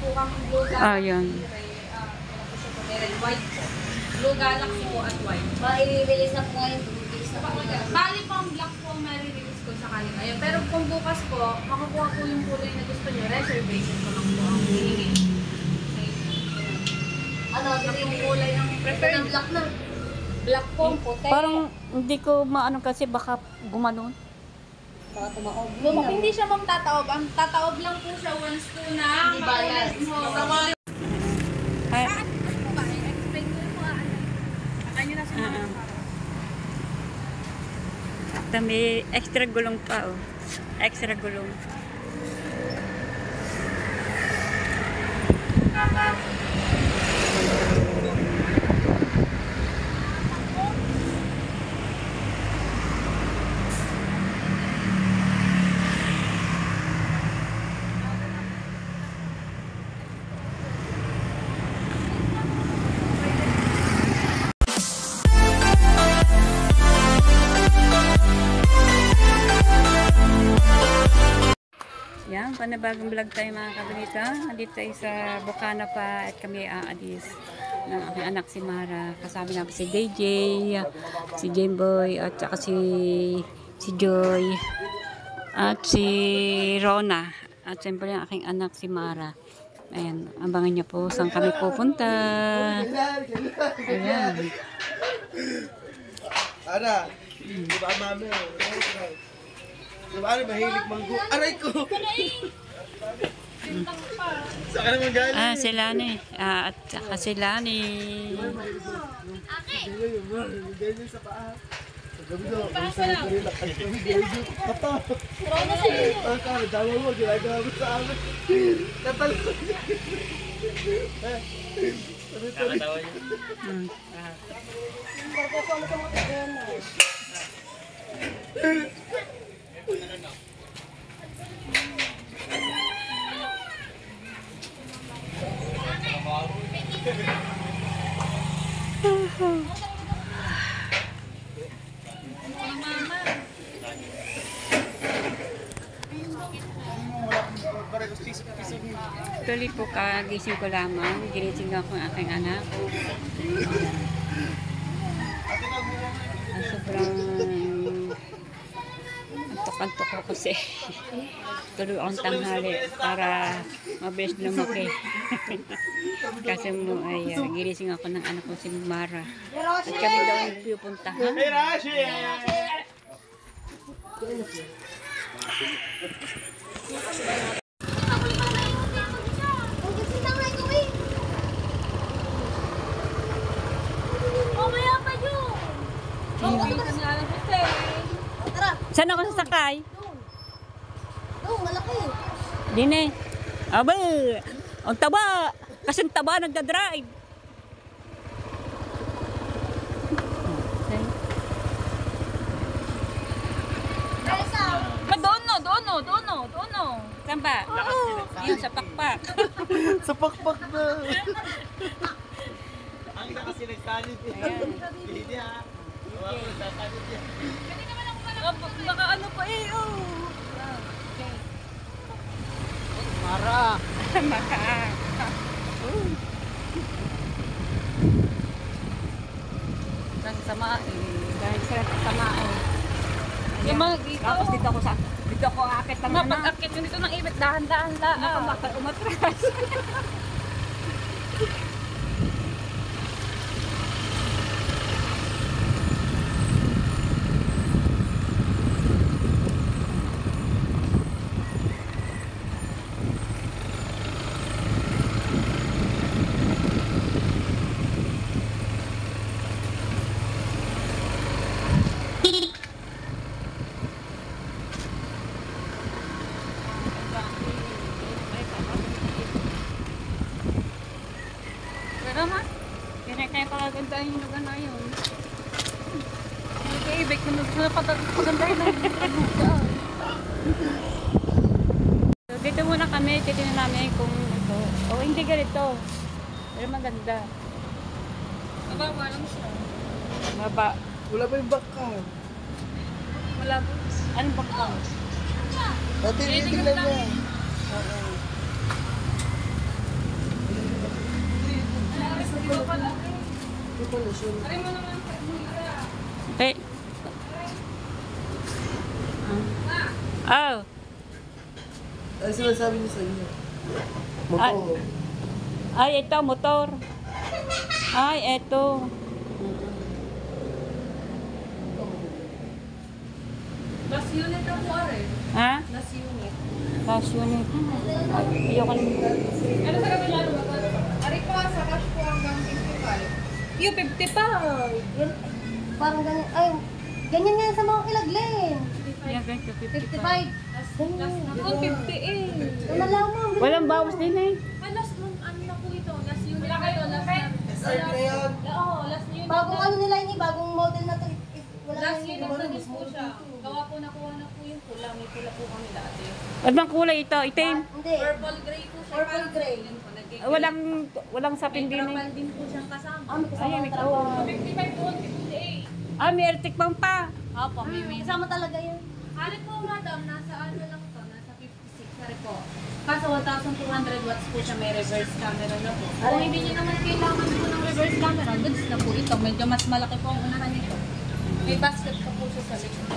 po kami blue galaxy. Ah, yan. Red white po. Blue galaxy po at white. I-release na po ngayon. Bali po ang black po may-release ko sakali ngayon. Pero kung bukas po, makukuha po yung kulay na gusto nyo. Reservation ko lang po ang hihingin. Ano, Yung kulay ang preferred. black na. Black po, puti. Parang hindi ko maano kasi baka gumanon. Baka tumaob. Hindi siya mong tataob. Ang tataob lang po siya once po na Hindi balance. Ay, Explain ko yung mga ano. Akala nyo na sa mga ito may extra gulong pa oh. Extra gulong. Yan, panibagong vlog tayo mga kabinita. Nandito tayo sa Bukana pa at kami aalis ng aking anak si Mara. Kasama namin si DJ, si Jameboy at saka si Joy at si Rona. At siyempre ang aking anak si Mara. Ayan, abangan niyo po saan kami pupunta. Ayan. Ara, di ba mami? Di ba mahilig manggo? Aray ko! Saan ka naman galing? Ah, sila ni. At saka sila ni. Ganyan sa paa. Gabi daw, ang sarap ko rin. Kami ganyan. Kata! Ang kara, dama mo, ginagawa mo sa amin. Natalo. Nakatawa niyo. Tuloy po kagising ko lamang. Ginising ako ang aking anak. Sobrang antok-antok ko kasi. Tuloy akong tanghali para mabilis lumaki. Kasi mo ay ginising ako ng anak ko si Mara. At kami daw ang pupuntahan. Hey, Rashi! Saan ako sasakay? Doon, malaki. Dine. Aba! Ang taba! Kasing taba nagdadrive. Doon no. Saan ba? Yun, sa pakpak. Sa pakpak na! Ang ina kasi nagsanit eh. Hindi ha. Huwag ko nagsanit yan. Baka ano pa eh, oh. Mara! Maka. Kasi sama eh. Dahil sila sama eh. Yung mga dito. Tapos dito ako akit ng anak. Mapag-akit yung dito ng ibit, dahan-dahan lang. Baka umatras. Pero ha? Kaya pagaganda yung lugar na yun. Kaya ibig na paganda yun. So dito muna kami, titignan namin kung ito. O hindi ganito. Pero maganda. Mababa lang siya. Maba. Wala pa yung bakal. Wala po. Anong bakal? Dati, titignan niya. Aray mo naman. Okay. Oh. Ano sinasabi niyo sa inyo? Motor. Ay, ito, motor. Ay, ito. Last unit na po, aray. Ha? Last unit. Last unit. Ay, ayoko na. Ano sa kabila naman? Aray po, sa cash po hanggang 55. Yung 55. Yun, parang ganyan. Ay, ganyan nga sa mga kilaglen. Yan, ganito, 55. 55. Ganyan. Noon 58. Ano na lang mo. Walang bawas din eh. Last nung ano na po ito? Last unit na ito. Last na. SR na yan. Oo, last unit Bagong na. ano nila yun, bagong model na to. Wala Last na unit yun. na din po siya. Gawa po nakuha na po yung pula. May pula po kami dati. Ano bang kulay ito? Itim? Hindi. Purple gray po siya. Purple gray. Yun po, nagiging- Walang May sapin din trapal eh. din po siyang kasama. Ah, may kasama Ayan, ng ikaw. trabaho. 55 po, 58. Ah, may electric pump pa. Opo, may Kasama talaga yun. Ano po, madam, nasa ano lang to, nasa 56 na rin po. Kaso 1,200 watts po siya, may reverse camera na po. Kung hindi nyo naman kailangan po ng reverse camera, goods na po ito. Medyo mas malaki po ang unahan nito. May basket pa po siya sa likod.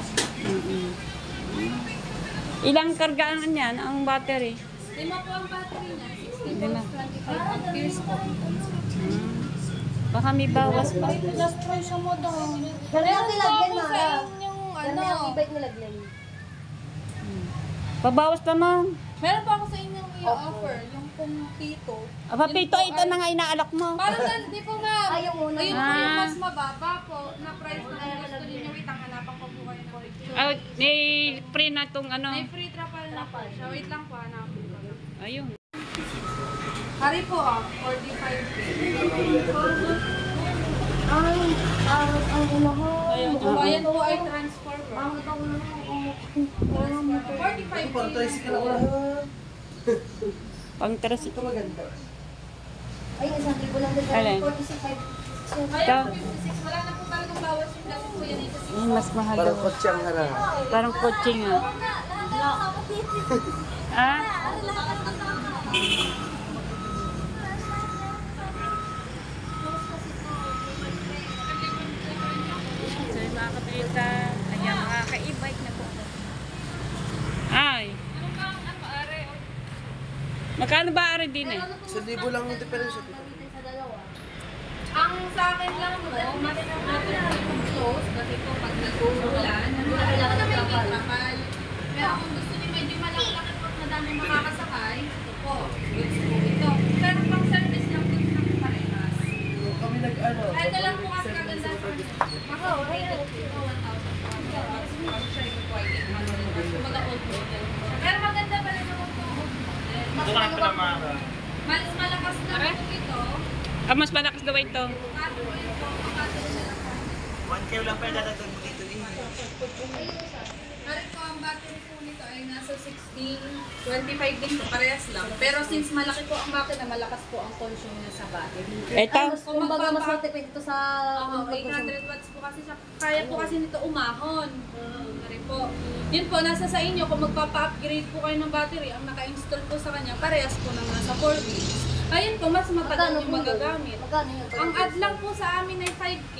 Ilang kargaan niyan ang battery? Lima po ang battery niya, 60 Lima. volts, 25 amperes po. Baka may bawas pa. Last try siya mo daw. Ganun ang kilaglen, Sa Mara. inyong Ganun ano, ang e-bike nilaglen. Pabawas naman. meron pa ako sa inyong i-offer, yung pong pito. Aba, Yun pito, po ito ay- na nga inaalak mo. Parang di po ma'am. Ayaw muna. Ayun po yung Ah. mas mababa po na price na gusto ninyo. Wait, ang hanapan ko po kayo ng picture. Ah, may free na tong ano. May free trapal na po siya. Wait lang po, hanapin ko lang. Ayun. Hari po 45K. Ay, ang unahan. Ayun, ayan po ay transformer. Ang unahan. Transformer. 45K. Parang tricycle ako na. Pang teras. Ito maganda. Ay, isang libo lang din. Alin? 45. Ayan po 56. Wala na po talagang bawas yung kasi po yan. Ito Mas mahal Parang daw. kotse ang harap. Parang coaching ah. Ah? So yung mga kapilita, ayan mga ka-e-bike na po. Ay. Magkano ba ari din eh? 1,000 lang yung diferensya. Sa dalawa. Ang sa akin lang po, mas natin close kasi po pag nag-uulan, kailangan na may trapal. Pero kung gusto niyo medyo malaki po at madami makakasakay, ito po, goods po ito. Pero pang service lang goods na po parehas. Kami nag-ano. Ito lang po kasi kaganda sa kanya. Ako, rated po ito 1,400. Mas siya yung quality 800. Kumbaga old model po siya. Pero maganda pa rin naman po. Mas maluwag. Mas malakas na po ito. Ah, mas malakas daw ito. Kaso po yun po, kaso na lang po. 1K lang pa dadagdag mo dito eh. Pero po ang battery po nito ay nasa 16, 25 din po, parehas lang. Pero since malaki po ang makina, malakas po ang consume niya sa battery. Ito? Kumbaga, mas matipid ito sa... Oo, 800 watts po kasi siya. Kaya po kasi nito umahon. Pare po. Yun po, nasa sa inyo, kung magpapa-upgrade po kayo ng battery, ang naka-install po sa kanya, parehas po ng nasa 4 wheels. Ayun po, mas matagal yung magagamit. Magkano yun? Ang add lang po sa amin ay 5K.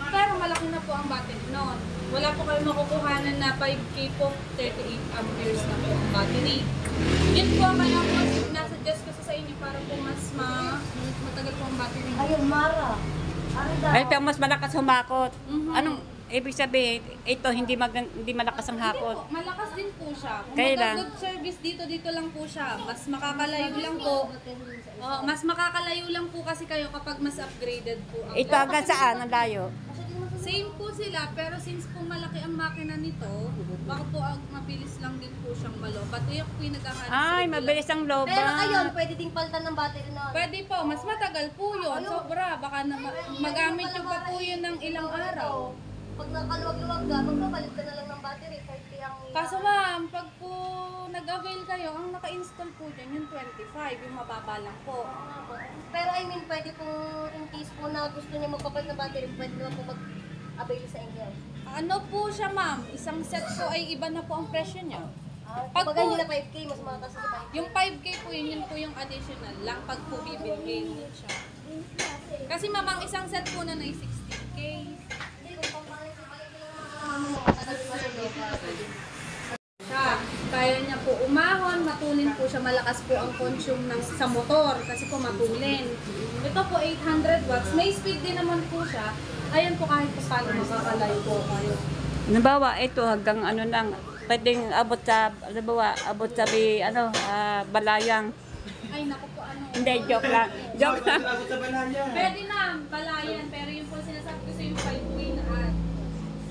Pero malaki na po ang battery noon. Wala po kayo makukuhanan na 5K po, 38 amperes na po ang battery. Yun po, kaya po nasuggest ko sa inyo para po mas matagal po ang battery. Ayun, Mara. Ano daw? Ito mas malakas humakot. Mhm. Anong ibig sabihin? Ito hindi malakas ang Hindi hakot. po, malakas din po siya. Kung Kailan? good service dito lang po siya. Mas makakalayo lang po. Oh, mas makakalayo lang po kasi kayo kapag mas upgraded po. ang- Ito hanggang saan ang layo? Same po sila, pero since po malaki ang makina nito, baka po mabilis lang din po siyang malobat. Kaya po yung naghahanap Ay, mabilis ang lobat. Pero ayun, pwede ding palitan ng battery na. Pwede po, mas matagal po yun. Sobra, baka na magamit nyo pa po yun ng ilang araw. Pag nakaluwag-luwag ka, magpapalit ka na lang ng battery. 30 ang... Kaso ma'am, pag po nag-avail kayo, ang naka-install po dyan yung 25, yung mababa lang po. Pero I mean, pwede po in case po na gusto niya magpapalit ng battery, pwede naman po mag-avail sa inyo. Ano po siya ma'am, isang set po ay iba na po ang presyo niya. Pag Pag po- hindi na 5K, mas mataas sa 5K. Yung 5K po yun po yung additional lang pag po bibilhin siya. Kasi mamang isang set po na 16K. Siya, kaya niya po umahon, matulin po siya, malakas po ang consume sa motor kasi po matulin. Ito po 800 watts, may speed din naman po siya. Ayan po kahit po paano makakalayo po kayo. Halimbawa, ito hanggang ano lang, pwedeng abot sa, halimbawa, abot sa balayang. Ay naku po ano. Hindi, joke lang. Joke lang. Abot sa balanya. Pwede na, balayan, pero yung po sinasabi ko sa yung 5K na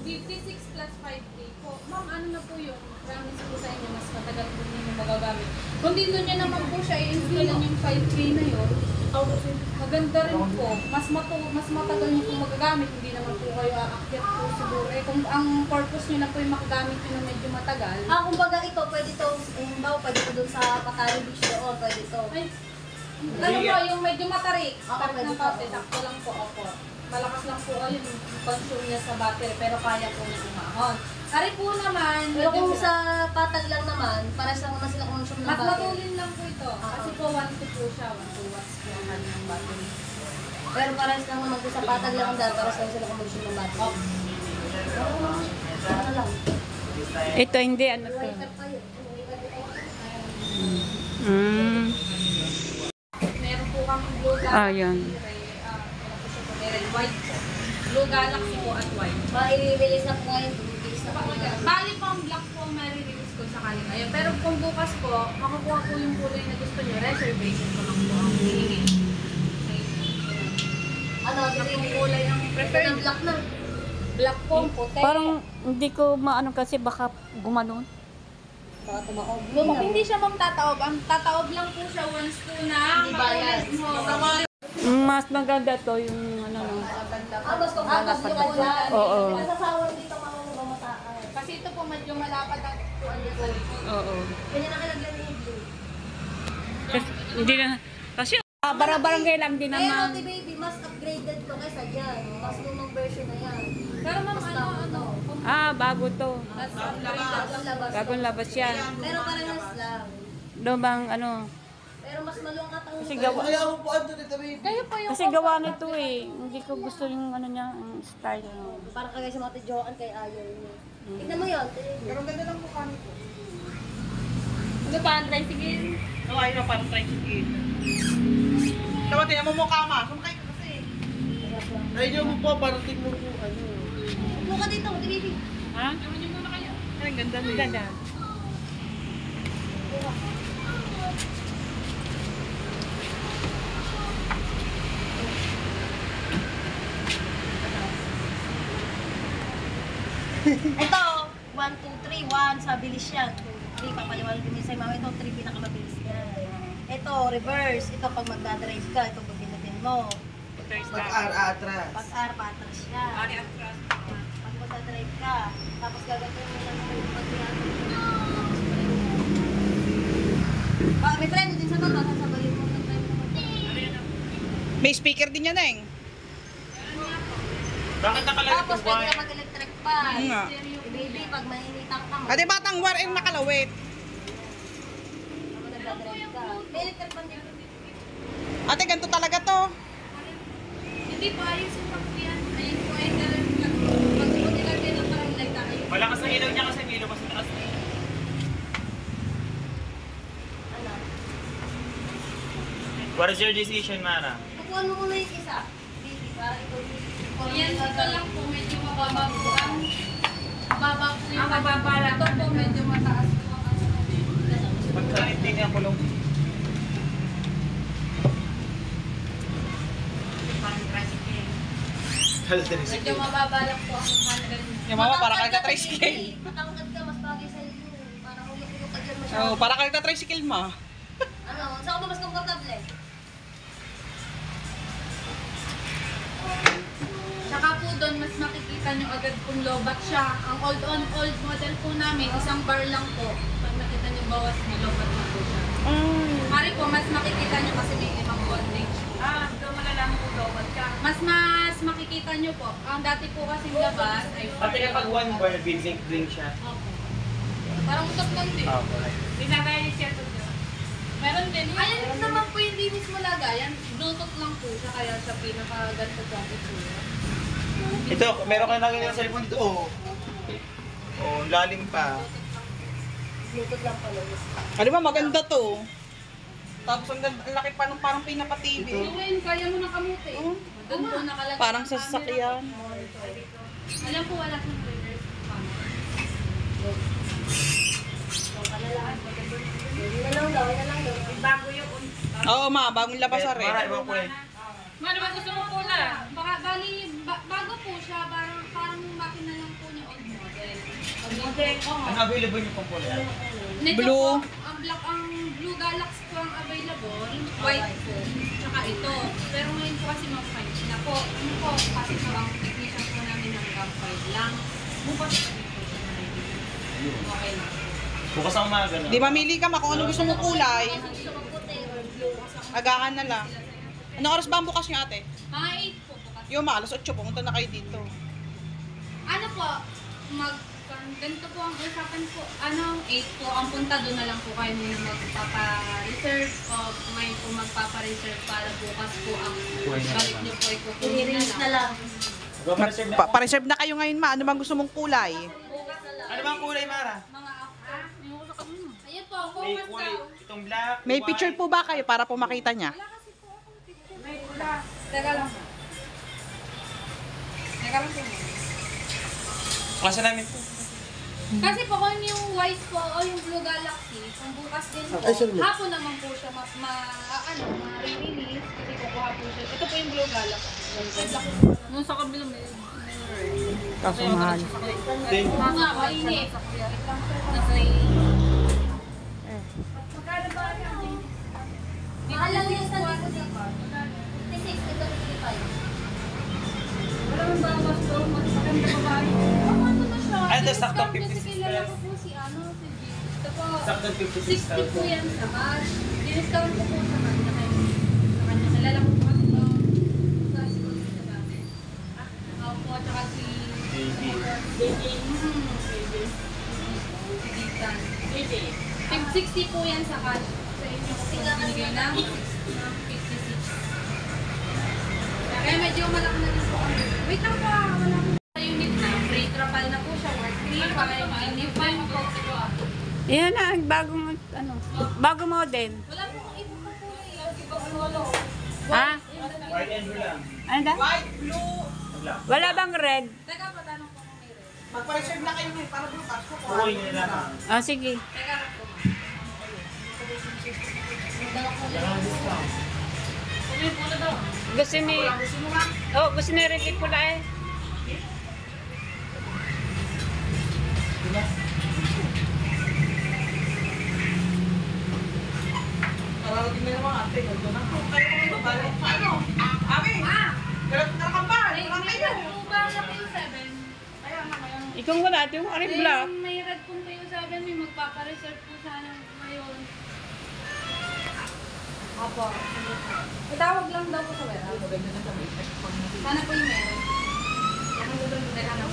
56 plus 5K po. Ma'am, ano na po yun? Promise po sa inyo, mas matagal po ninyo magagamit. Kung dito nyo naman po siya, i-install yung 5K na yun, maganda rin po. Mas matagal nyo po magagamit, hindi naman po kayo aakyat po siguro. Eh, kung ang purpose nyo na po yung makagamit nyo na medyo matagal, Kumbaga ito, pwede to, pwede to dun sa Patali Beach doon, pwede to. ay, ano po, yung medyo matarik. Tarik pwede na po. parte, sakto lang po ako. Malakas lang po yung consume niya sa battery, pero kaya po niya umahon. Ari po naman, Pero medyo kung sa Patag lang naman, pares lang naman sila consume ng mas battery. matulin lang po ito. Kasi po 1 po siya, 1 watts po ang kanyang battery. Pero pares lang naman kung sa Patag lang ang dahil, pares lang sila consume ng battery. Ano lang. Ito hindi, ano to. Wiper pa yun. Mm. Meron po kami blue galaxy. Ah, yun. Meron white po. Blue galaxy po at white. I-release na po ngayon, release na po ngayon. Bali po ang black po ang may-release ko sakali ngayon. Pero kung bukas po, makukuha po yung kulay na gusto nyo, reservation ko lang po ang hihingin. Ano, Yung yung kulay ang preferred. black na. Black po, puti. Parang hindi ko maano kasi baka gumanon. Baka tumakog. Yun na. Hindi siya ma'am tataob. Ang tataob lang po siya once po na Hindi bayad. matulis mo. Mas maganda to yung ano no. Mas tumakog yung dyan. Oo. Masasawa dito mga mamasaan. Kasi ito po medyo malapad ang tuwan dito. Oo. Kanya na kalagyan ni Blue. Kasi, hindi na kasi barang-barangay lang din Pero naman. baby, mas upgraded to kaysa dyan. Mas lumang version na yan. Pero ma'am, Mas ano, Bago to. that's Bagong labas. Bagong labas yan. Pero parehas lang. Lumang ano. Pero mas malungkat ang... Kasi gawa, Kaya mo po ano dito, baby. kayo po yung kasi gawa nito eh. Hindi ko gusto yung ano niya, ang style. Ano. Parang kagaya sa mga tidyoan kay ayaw niya. Tignan mo yun. Pero ang ganda ng mukha nito. ano pa, ang tricycle? Oo, ayun na parang tricycle. Dapat tingnan mo mukha ma. Sumakay ka kasi. Ayun mo po, parang tignan mo ano. Upo ka dito, baby. Ha? Ay, ang ganda nila. Ganda. Ito, 1, 2, 3, 1, sa bilis yan. 2, 3, papaliwanag din sa'yo mama. Ito, 3, pinakamabilis yan. Ito, reverse. Ito, pag magdadrive ka, ito pagpinutin mo. Pag-atras. Pag-R, patras siya. Pag magdadrive ka, tapos gagawin mo lang yung pag-pinutin mo. May preno din sa baba, sasabayin mo ng time mo. May speaker din yan, Eng. Bakit nakalagay Tapos pwede ka mag-electric pa. Oo nga. Baby, pag mainitan ka mo, Ate batang war and nakalawit. magdadrive ka. May electric pa din. Ate, ganito talaga to. Hindi po, ayos yung pagpiyan. Ayun po, ay ganun lang. Pag po nilagay ng parang light tayo. Malakas ang ilaw niya kasi may ilong kasi taas. Ano? What is your decision, Mara? Kukuhan mo muna yung isa. Baby, para ito Yan, ito lang po, medyo mababa po ang mababa po yung mababa lang. Ito po, medyo mataas po ang Pagkalit din ang kulong. medyo mababa lang po ang 100. Yung mama, para ka tricycle. Matangkad ka, mas bagay sa iyo. Para hulog-hulog ka dyan masyado. Oh, para ka tricycle, ma. Ano, saan ka ba mas komportable? Saka po doon, mas makikita nyo agad kung lobat siya. Ang old model po namin, isang bar lang po. Pag nakita nyo bawas, may lobat na po siya. Mari po, mas makikita nyo kasi may ibang voltage. Doon malalaman kung lobat ka. Mas makikita nyo po. Ang dati po kasing labas ay Ate, kapag one bar, blink siya. Opo. Parang utot lang din. Dinagay ni Sir to. Meron din. Ayan naman po yung di mismo lagayan. Bluetooth lang po siya. Kaya pinaka-ganto po ang itsura. Ito, meron kayo nakikita sa cellphone dito. Oh. Oh, lalim pa. Bluetooth lang pala. Ano ba, maganda to. Tapos ang laki pa nung parang pinaka-TV. Ngayon, kaya mo na kamuti. Doon po nakalagay. Parang ang sa camera. sasakyan. Alam po, wala siyang reverse camera. Bago yung Oo, ma, bagong labas sa rin. Para ibang kulay. Ano ba gusto mo po na? Bago po siya, parang makina lang po niya old model. Ano available niyo pang kulay? Nito Blue. Po, ang Blue Galaxy po ang available, white po, tsaka ito. Pero ngayon po kasi mga 5 na po. Ano po, kasi po ang technician po namin hanggang 5 lang. Bukas po po siya na okay na. Bukas ang umaga na. Di mamili ka ma kung ano gusto mong kulay. gusto mo puti or blue. Agahan na lang. Ano oras ba ang bukas niyo ate? Mga 8 po bukas. Yung ma, alas 8, pumunta na kayo dito. Ano po, ganito po ang usapan po. Ano, 8 po, ang punta doon na lang po kayo muna magpapa-reserve o ngayon po magpapa-reserve para bukas po ang balik niyo po ay kukunin I-release na lang. Magpapareserve na. Pa-reserve na kayo ngayon ma, ano bang gusto mong kulay? Ano bang kulay, Mara? Mga ayun po, May focus kulay. daw. Itong black, May white. picture po ba kayo para po makita niya? Wala kasi po ako picture. Teka lang. Teka lang po. Klase namin to. Kasi po kung yung white po o yung Blue Galaxy, kung bukas din po, Ay, sorry. hapon naman po siya ma-release kasi kukuha po siya. Ito po yung Blue Galaxy. Nung sa kabilang may Kaso mahal. mga mainit. Mahal lang yung sa likod dito. 56, ito 55. Wala nang bawas doon, mas maganda babae. Ano na siya? Ay, ito, saktong Discount kasi 56 kilala ko po si Ito po. Saktong 56 60 po yan sa cash. Discount ko po sa kanya. Sa kanya. Kilala ko po kasi ito. Sa school ko sa dati. Ako po, tsaka si... JJ. Si Ethan. 60 po yan sa cash. Sa inyo ko po binigay ng 56. Kaya medyo malaki na rin po kami. Wait lang po, wala po sa unit na. Free trapal na po siya. Worth 3, 5, hindi pa yung po. Yan na, bagong, bagong model. Wala po, iba pa po eh. Ha? White and blue lang. Ano da? White, blue. Black. Wala bang red? Teka, patanong po kung may red. Magpa-reserve na kayo ngayon para bukas po. Kukunin nyo na lang. Ah, sige. Teka lang po. Gusto ni... Oh, gusto ni red pula eh. Nararating na naman ate. Ganda na po. Kayo mga babae. Ano? Ate! Galat na nakambal. May Wala may kayo. red po ba na po yung 7? Kaya na ngayon. Ikaw wala, ito yung aring black. May red po yung 7, may magpapareserve po sana ngayon. Opo. Itawag lang daw po sa wera. Sana po yung meron. Teka lang.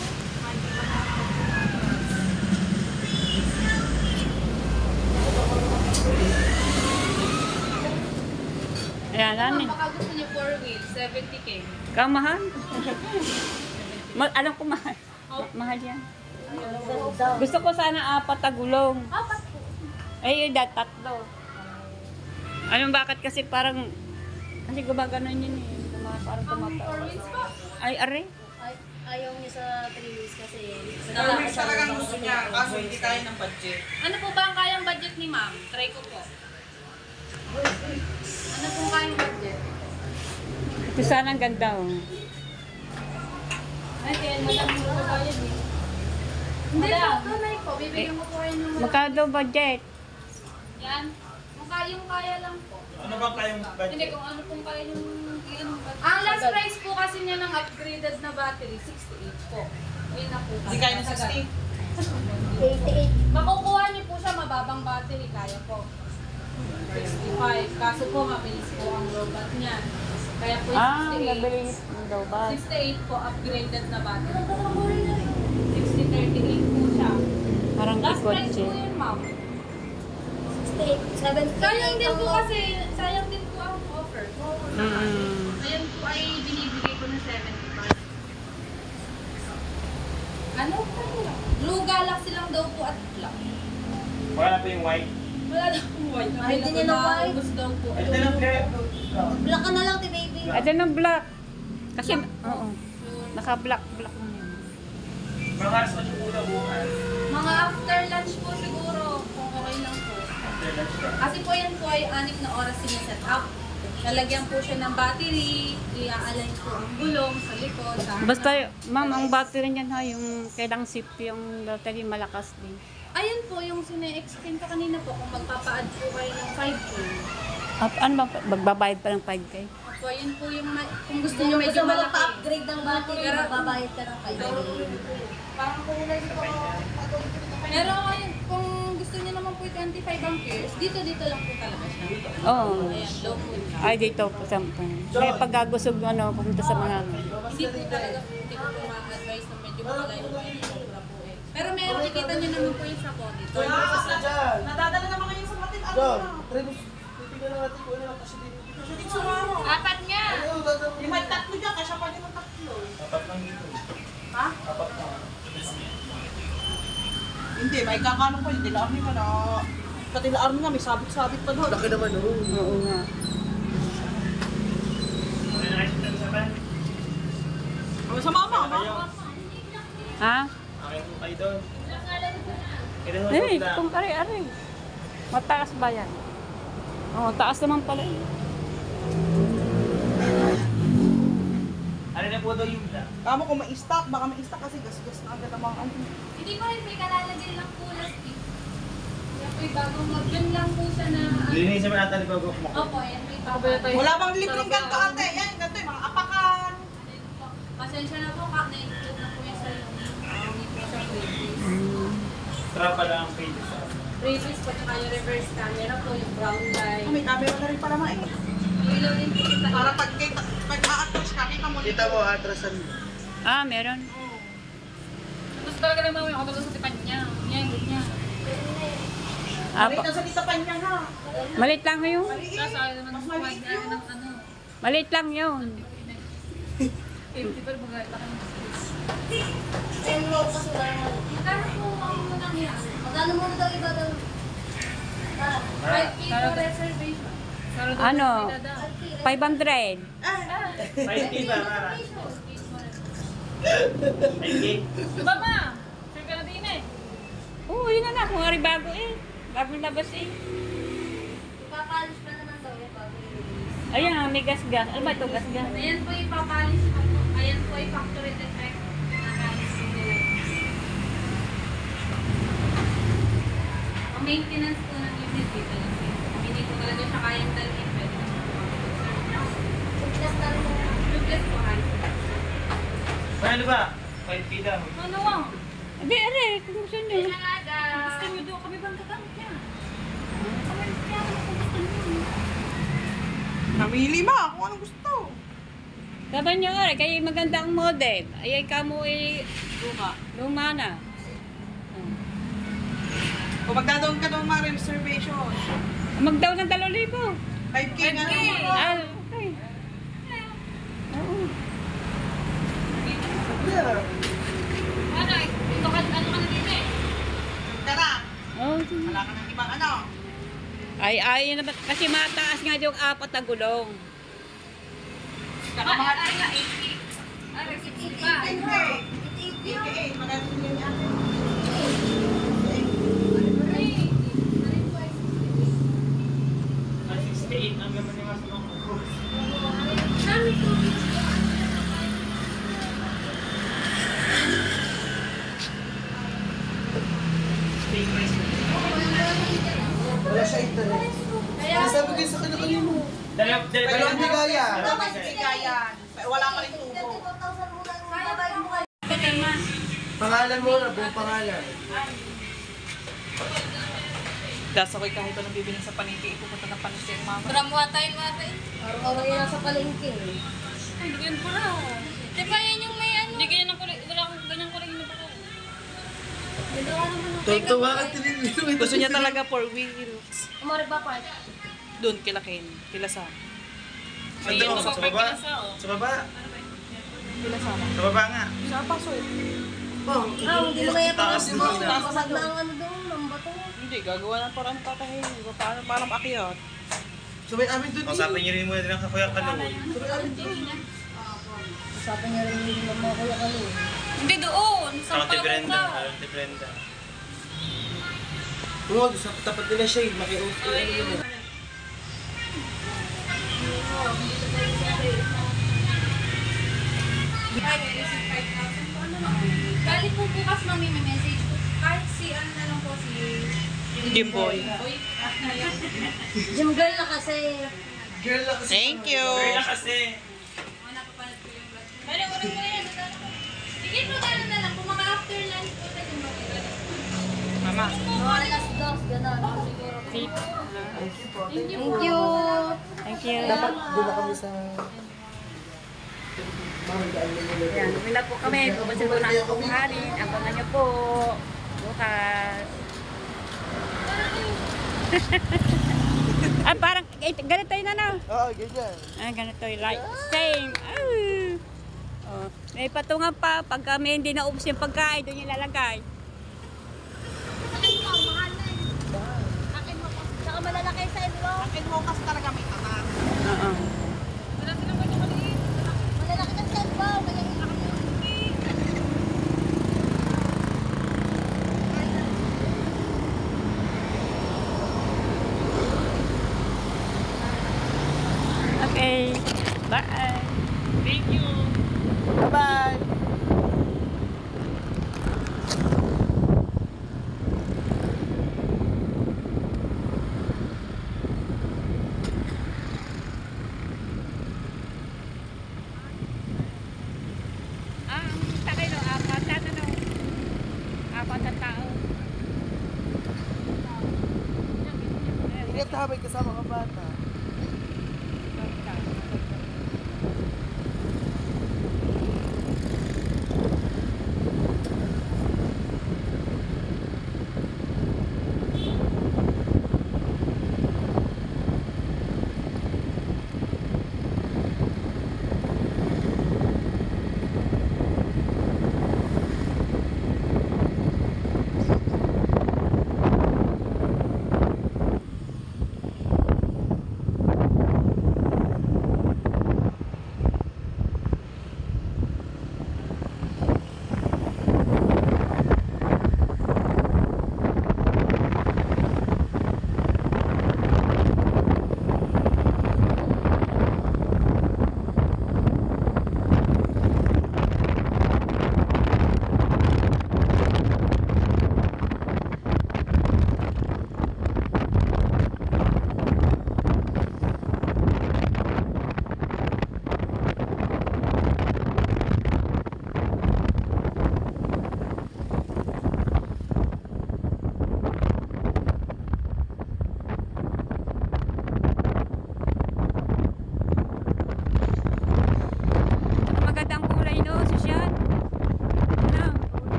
Ayan, ano Baka gusto niyo 4 wheels, 70K. Kamahal? Alam ko mahal. Mahal yan. Gusto ko sana 4 na gulong. Apat po. Ay, yun, tatlo. Anong bakit kasi parang... Kasi gumaganon yun eh. Parang Ang 4 tumatawa. wheels po. Ay, are. Ayaw niya sa 3 weeks kasi Dahil talagang gusto niya. Kaso hindi tayo ng budget. Ano po ba ang kayang budget ni ma'am? Try ko po. Ano po ang kayang budget? Ito sana ang ganda oh. Ay, kaya madami mo po bayad eh. Hindi po, tunay po. Bibigyan ko po kayo ng Magkano daw budget? yan. Yung kaya lang po. Ano bang kayong Hindi, budget? kung ano pong kaya yung ang last price po kasi niya ng upgraded na battery, 68 po. Ayun na po. Hindi kaya ng 60. 88. Makukuha niyo po siya, mababang battery, kaya po. 65. Kaso po, mabilis po ang robot niya. Kaya po yung Ah, 68. nabilis daw ba? 68 po, upgraded na battery. 6038 po siya. Parang Last price ikotse. po yun, ma'am. 68. 70. Sayang din po kasi, sayang din po ang offer. Mm. Ayan po ay yung white. Wala lang po white. Ay, hindi niya na white. Gusto daw po. Ito na lang, kaya. Black ka na lang, ti baby. Ito ng black. Kasi, oo. Naka-black mo yun. Mga alas na siya bukas. Mga after lunch po siguro, kung okay lang po. Kasi po yan po ay 6 na oras sinaset up. Lalagyan po siya ng battery, i-align po ang gulong sa likod. Sa Basta, ma'am, ang battery niyan ha, yung kailang safety yung battery malakas din. Ayun po yung sine-explain ko kanina po kung magpapa-add po kayo ng 5K. Ano ba, magbabayad pa ng 5K? Opo, yun po yung kung gusto Gusto nyo nyo medyo gusto malaki. magpa-upgrade ng battery, Pero- magbabayad ka ng 5K. Pero ayun, kung gusto nyo naman po 25 amperes, dito lang po talaga siya. Oo. Ayan, low po lang. Ay, dito po sa may pagkagusog, pumunta sa mga... Hindi po talaga po, hindi ko po ma-advise na medyo malayo po yung sobra po eh. Pero may nakikita nyo naman po yung sa dito. Nadadala naman ngayon sa matin. Ano John, na? Travis, titignan natin kung ano lang kasi din. Kasi di sumama. Apat nga! Ano, dadang- Yung may tatlo dyan, kasya pa din ang tatlo. Apat lang dito. Ha? Apat lang. Hindi, may kakano pa yung dilaan mo na. Sa dilaan mo nga, may sabit-sabit pa doon. Laki naman, oh. Oo nga. Ano na kayo sa saban? Sa mama, Kayo. Ha? Akin po kayo doon. Kailan mo Eh, lang. kung ari-ari. Mataas ba yan? Oo, taas naman pala. Ano na po daw yung black? Kamo kung may stock, baka may stock kasi gas-gas na agad ang mga ano. Hindi ko rin may kalalagay lang po last week. Kaya po yung bagong mag-gun lang po siya na... Linisin mo natin ito mo. Opo, ayan po yung bagong. Wala bang libreng ganito ate? Yan, ganito yung mga apakan. Pasensya na po, na-include na po yung sa hindi po siya previous. Trapa lang ang pages. Previous po, tsaka yung reverse camera po, yung brown light. May camera na rin pala mga eh. Ilaw din po kita. Para pag a-attach ka, kita mo. Kita mo, atrasan mo. Ah, meron. Gusto talaga naman yung ako sa tipan niya. Yan, niya. Maliit na sa titapan niya ha. Malit lang yun. Tapos ayaw naman Mas ng maliit niya yun. ng ano. Malit lang yun. 50 pero bagay lang. Ayun mo kasi wala. Magkano po ang munang yan? Magkano muna daw iba daw? 5 kilo reservation. Ano? 500. 5K ba, Mara? 5K? Mama! Sure ka na din eh. Oo, yun na kung ari bago eh. Bagong labas eh. Ipapalis pa naman daw yan bago i-release. Ayan, may gas-gas. Ano ba ito, gas-gas? Ayan po yung papalis po. Ayan po yung factory defect. Nakalis po nila. Ang maintenance po ng unit dito lang. Hindi po talaga siya kayang dalhin. Pwede na po. Suglas na rin mo. Tubeless po kayo. Ano ba? 5K daw. Ano mo? Hindi, ari, kung gusto nyo. Gusto nyo doon kami bang gagamit niya? Kami kaya kung gusto nyo. Namili ma, kung anong gusto. Sabi nyo, ari, kayo maganda ang model. Ay, kamo eh, Luma. luma na. Kung magdadawin ka daw mga reservation. Magdaw ng 2,000. 5K nga naman. Ah, okay. Oo. Yeah. Ano? Ito ka na dito eh. Tara, Oh, wala ka ng ibang ano. ay naman. Kasi mataas nga yung 4 na gulong. Saka mga Ay, 80. Ay, 60 pa. 10K. 88, maganda yun yan. Ang 68 ang naman yung mas mga ko. Wala siya internet. Sabi ko sa kanya kanino. Pero hindi kaya. Dapat hindi kaya. Wala pa rin tubo. 32,000 muna yung babayad mo kayo. Pangalan mo na, buong pangalan. Das ako'y kahit anong bibilin sa paniki, ipupunta ng panisi ang mama. Tramwatayin natin. Araw-araw yan sa palengke. Ay, hindi ko yun pala. Di ba yan yung may ano? Hindi ganyan ang kulay. Wala akong ganyang kulay na pala. Tuwa ka tinilito. Gusto niya talaga 4 wheels. Umari ba part? Doon, kila Ken. Kila Sam. Sa baba? Sa baba? Kila Sam. Sa baba nga. Sa paso. Ah, hindi naman yan Taas pang mo na. Pasag na ang ano doon, ang bato. Hindi, gagawa ng parang tatahin. Paano maakyat? Sabay amin doon. Kausapin niyo rin muna din ang Kuya Kaloy. Sabay amin doon. Usapan niya rin yung mga kuya kalo. Hindi doon. Sa Ate Brenda. ka. Ate Brenda. Oo, sa tapat nila siya, maki-off ko lang yun. Galing po bukas mami may message ko. Kahit si ano na lang po si Jimboy. Gym girl na kasi. Girl lang kasi. Thank you. Kaya kasi. napapanood ko yung vlog. Pero ulit ko yan. Sige po gano'n na lang. Kung mga after lunch po tayo mag-gano'n. Mama. Mga alas 2, gano'n. Siguro. Thank Thank you. Thank you. Dapat doon na kami sa... Yan, umila po kami. Pupunta po namin kung harin. Abangan niyo po. Bukas. Parang, ganito yun ano? Oo, ganyan. Ganito yung like. Same. Oh, may patungan pa. Pag kami hindi naubos yung pagkain, doon yung lalagay. Saka malalaki sa ilo. Akin mo kasi talaga may tatak. Oo. Malalaki ng cellphone. Kaya Okay. Bye. Thank you. Bye-bye! Ang takay no, apat na no. Apat na tao. Ingat ha, may kasama ka bata.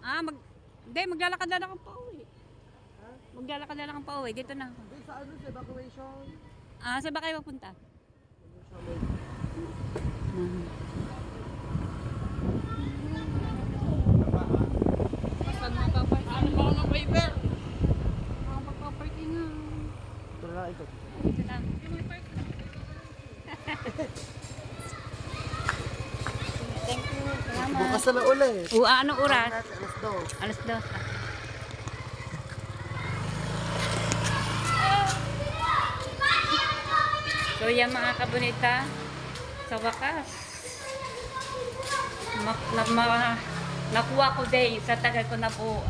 Hindi, maglalakad na lang ako pa uwi. Maglalakad na lang ako pa uwi. Dito na ako. Sa ano, sa evacuation? Saan ba kayo mapunta? Saan mo paparking? Ano ba ako ng waiver? Magpaparking nga. Ito na, ito. Dito na. Thank you. Salamat. Bukas na ulit. Anong oras? Alas 2. Alas 2. So yan mga kabunita, sa wakas, nakuha ko din, sa tagal ko na po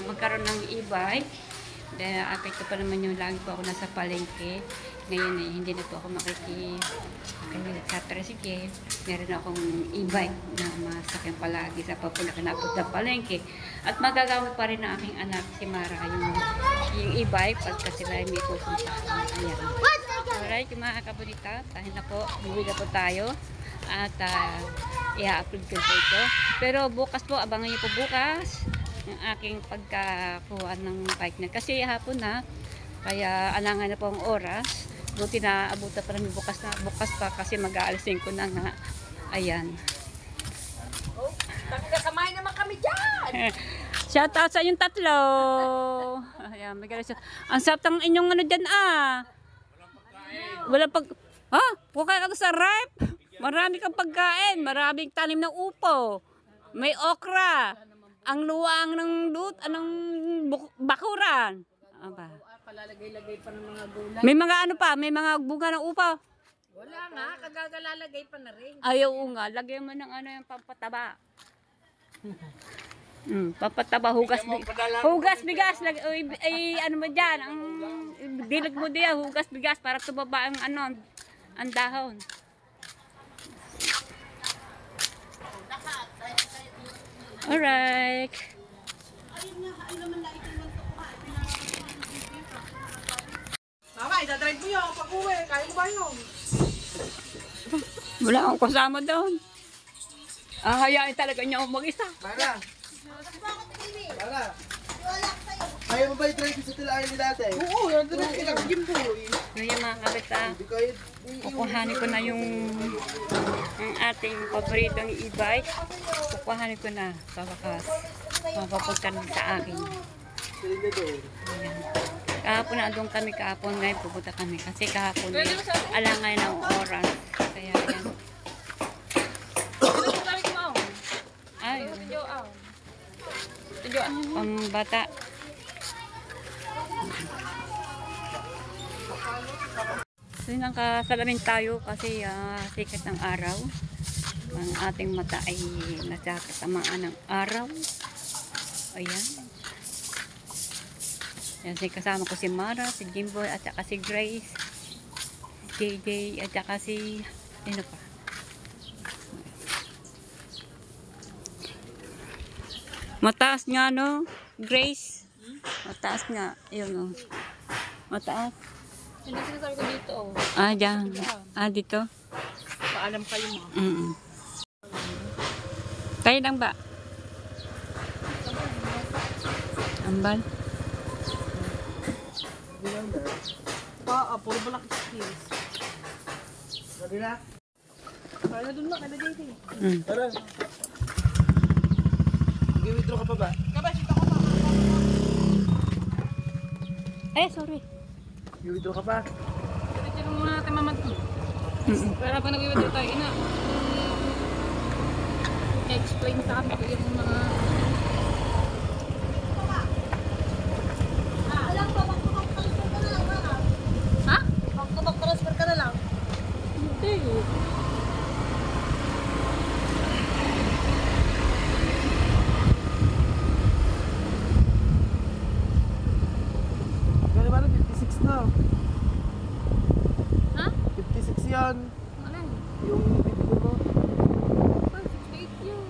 magkaroon ng e-bike. Dahil apekto pa naman yung lagi po ako nasa palengke. Ngayon hindi na po ako makikikatricycle. Meron akong e-bike na masakyan palagi sa papunakinapunta ng palengke. At magagamit pa rin ng aking anak si Mara yung e-bike pagka sila ay may pupunta. Ayan. Alright, yung mga kabunita, tayo na po, buwi na po tayo at i-upload ko po ito. Pero bukas po, abangan niyo po bukas yung aking pagkakuha ng bike na. Kasi hapon na, kaya alangan na po ang oras. Buti na abuta pa namin bukas pa kasi mag-aalas 5 na nga. Ayan. Kasamahin naman kami dyan! Shout out sa inyong tatlo. Ayan, may galing. Ang sarap ng inyong ano dyan Wala pag... Kukain ka to sa rep. Marami kang pagkain. Maraming tanim ng upo. May okra. Ang luwang ng bakuran. Aba. Palalagay-lagay pa ng mga gulay. May mga ano pa? May mga bunga ng upo. Wala nga, kagagalalagay pa na rin. Ayaw nga. Lagyan mo ng ano yung pampataba. Pampataba. Hugas bigas. Ay, ano mo dyan? Ang dilag mo diyan. Hugas bigas para tumaba ang ano. Ang dahon. Alright. Mama, idadrive mo yun. Pag-uwi, kaya mo ba yun? Wala akong kasama doon. Hayain talaga niya ako mag-isa. Mara! Mara! Kaya mo ba i-drive sa tilaan ni dati? Oo, nandun ka lang Jimbo. Ngayon mga kabita, Hindi ko yun. kukuhanin ko na yung ating paboritong e-bike. Kukuhanin ko na sa wakas. Mapapunta na sa akin. Sila doon. Ayan. Kahapon na doon kami kahapon. Ngayon pupunta kami. Kasi kahapon alangay ng oras. Kaya yan. Ay, pambata. So yun ang kasalamin tayo kasi sikat ng araw. Ang ating mata ay nasakatamaan ng araw. Ayan. Yan, kasama ko si Mara, si Jimboy, at saka si Grace, si JJ, at saka si sino pa? Mataas nga no, Grace. Mataas nga, yun no. Mataas. Hindi sinasabi ko dito. Dyan. Dito. Paalam kayo mo. Kayo lang ba? Ambal. Puro balak skills. Sabi na? Kaya doon na, kaya dito. Tara. Mag-withdraw ka pa ba? Kabay, sita ko pa. Sorry. Mag-withdraw ka pa? Dito lang muna natin mamantun. Pero pag nag-iwithdraw tayo, explain sa amin ko yung mga... Mag-transfer ka na lang. Hindi. Gano'n ba na? 56 na. Ha? 56 yan. Alin? Yung bibigyan mo. 68 yun.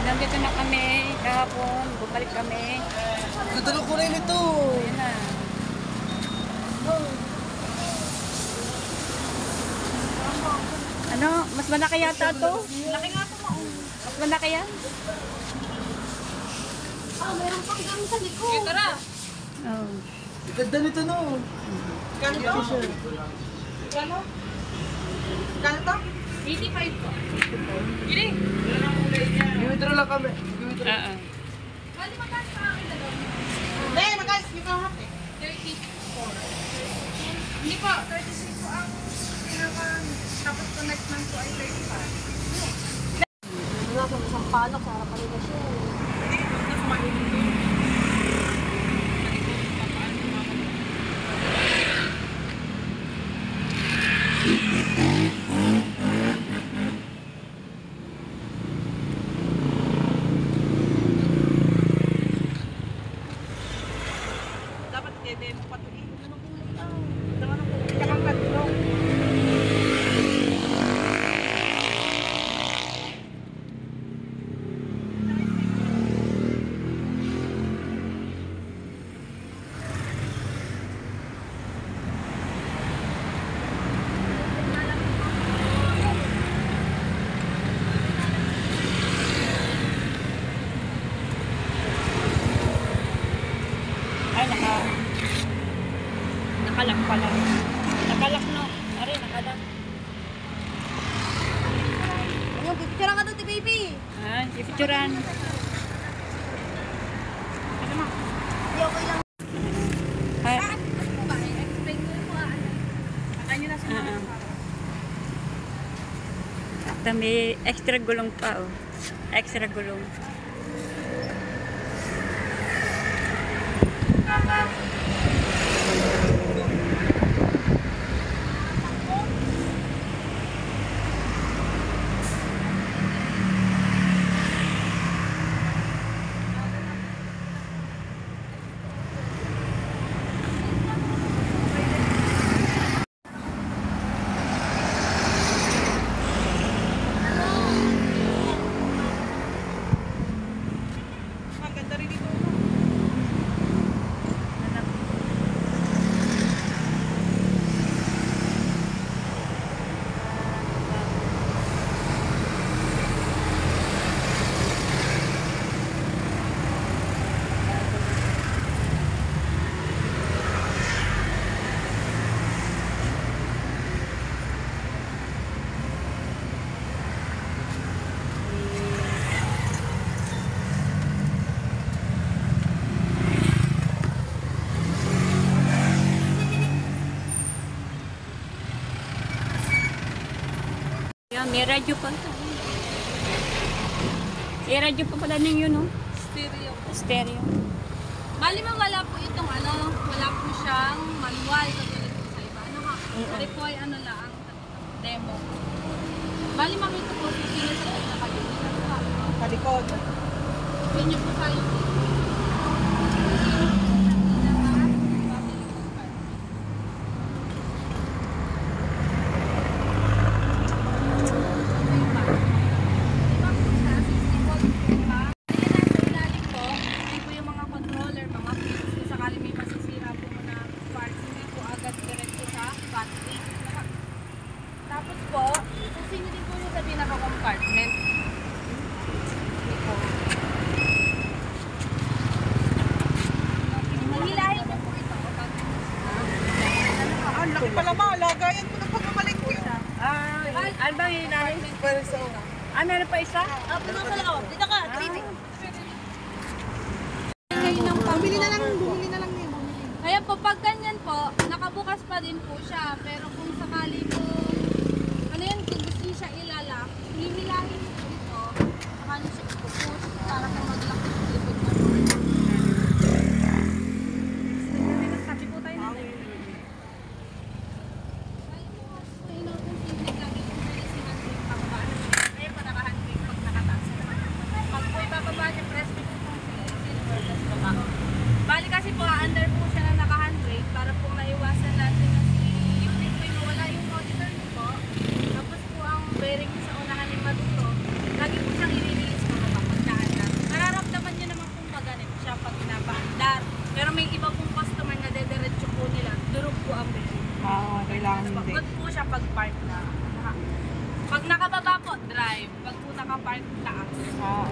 Nandito na kami kahapon. Bumalik kami. Nadalo ko rin ito. Ayan na. Ano? Mas malaki yata to? Laki nga ito mo. Mas malaki yan? Ah, meron pang gamit sa likod. Okay, tara. Oh. Ganda nito no. Kano to? Kano? Kano to? 85 po. Gini. Giwitro lang kami. Giwitro. Oo. Bali magkano sa akin dalawa? Hindi, mag-ayos yung kahap eh. 34. Hindi po, 36 po ang pinaka, tapos po next month po ay 35. Wala kang isang palok sa harapan nila siya. Dapat i-demo pa ito eh. Anong kulay ah? Anong kulay? Tsaka katlo. Ay, nakalak pala. Nakalak no. Ari, nakalak. Ano, pipicture ka doon, baby. Ah, picturean. Hindi, okay lang. Ay, Ano po ba? Explain ko po ano. Ano nyo na sa mga ito may extra gulong pa oh. Extra gulong. Maganda rin ito. Yan, may radyo pa. May radyo pa pala ninyo no? stereo. Stereo. Bali ma wala po itong ano, wala po siyang manual katulad po sa iba. Ano ha? Ito po ay ano lang, demo. Bali ma'am ito po, sino sa po nakagigil po. Kalikod. Sino po sa YouTube. Tapos po, susunod din po yung sa pinaka-compartment. Hilahin niyo po ito. Ang laki pala ma. Lagayan ko na pagmamalik ko. Ano bang ilalim? Ah, meron pa isa? Ah, puno sa loob. Dito ka, baby. Bumili na lang niya. Kaya po, pag ganyan po, nakabukas pa din po siya. Pero kung sakali po, ano yan, kung gusto niyo siya ilalak, hihilahin niyo po ito, saka niyo siya ipupush para po mag-lock yung likod mo. Sabi po tayo na tayo. Bali kasi po, under po siya na naka-handbrake para po maiwasan natin na yung po mawala yung motor niyo po. Tapos po ang bearing sa unahan ay matuto. Pag po naka-park taas. Ah.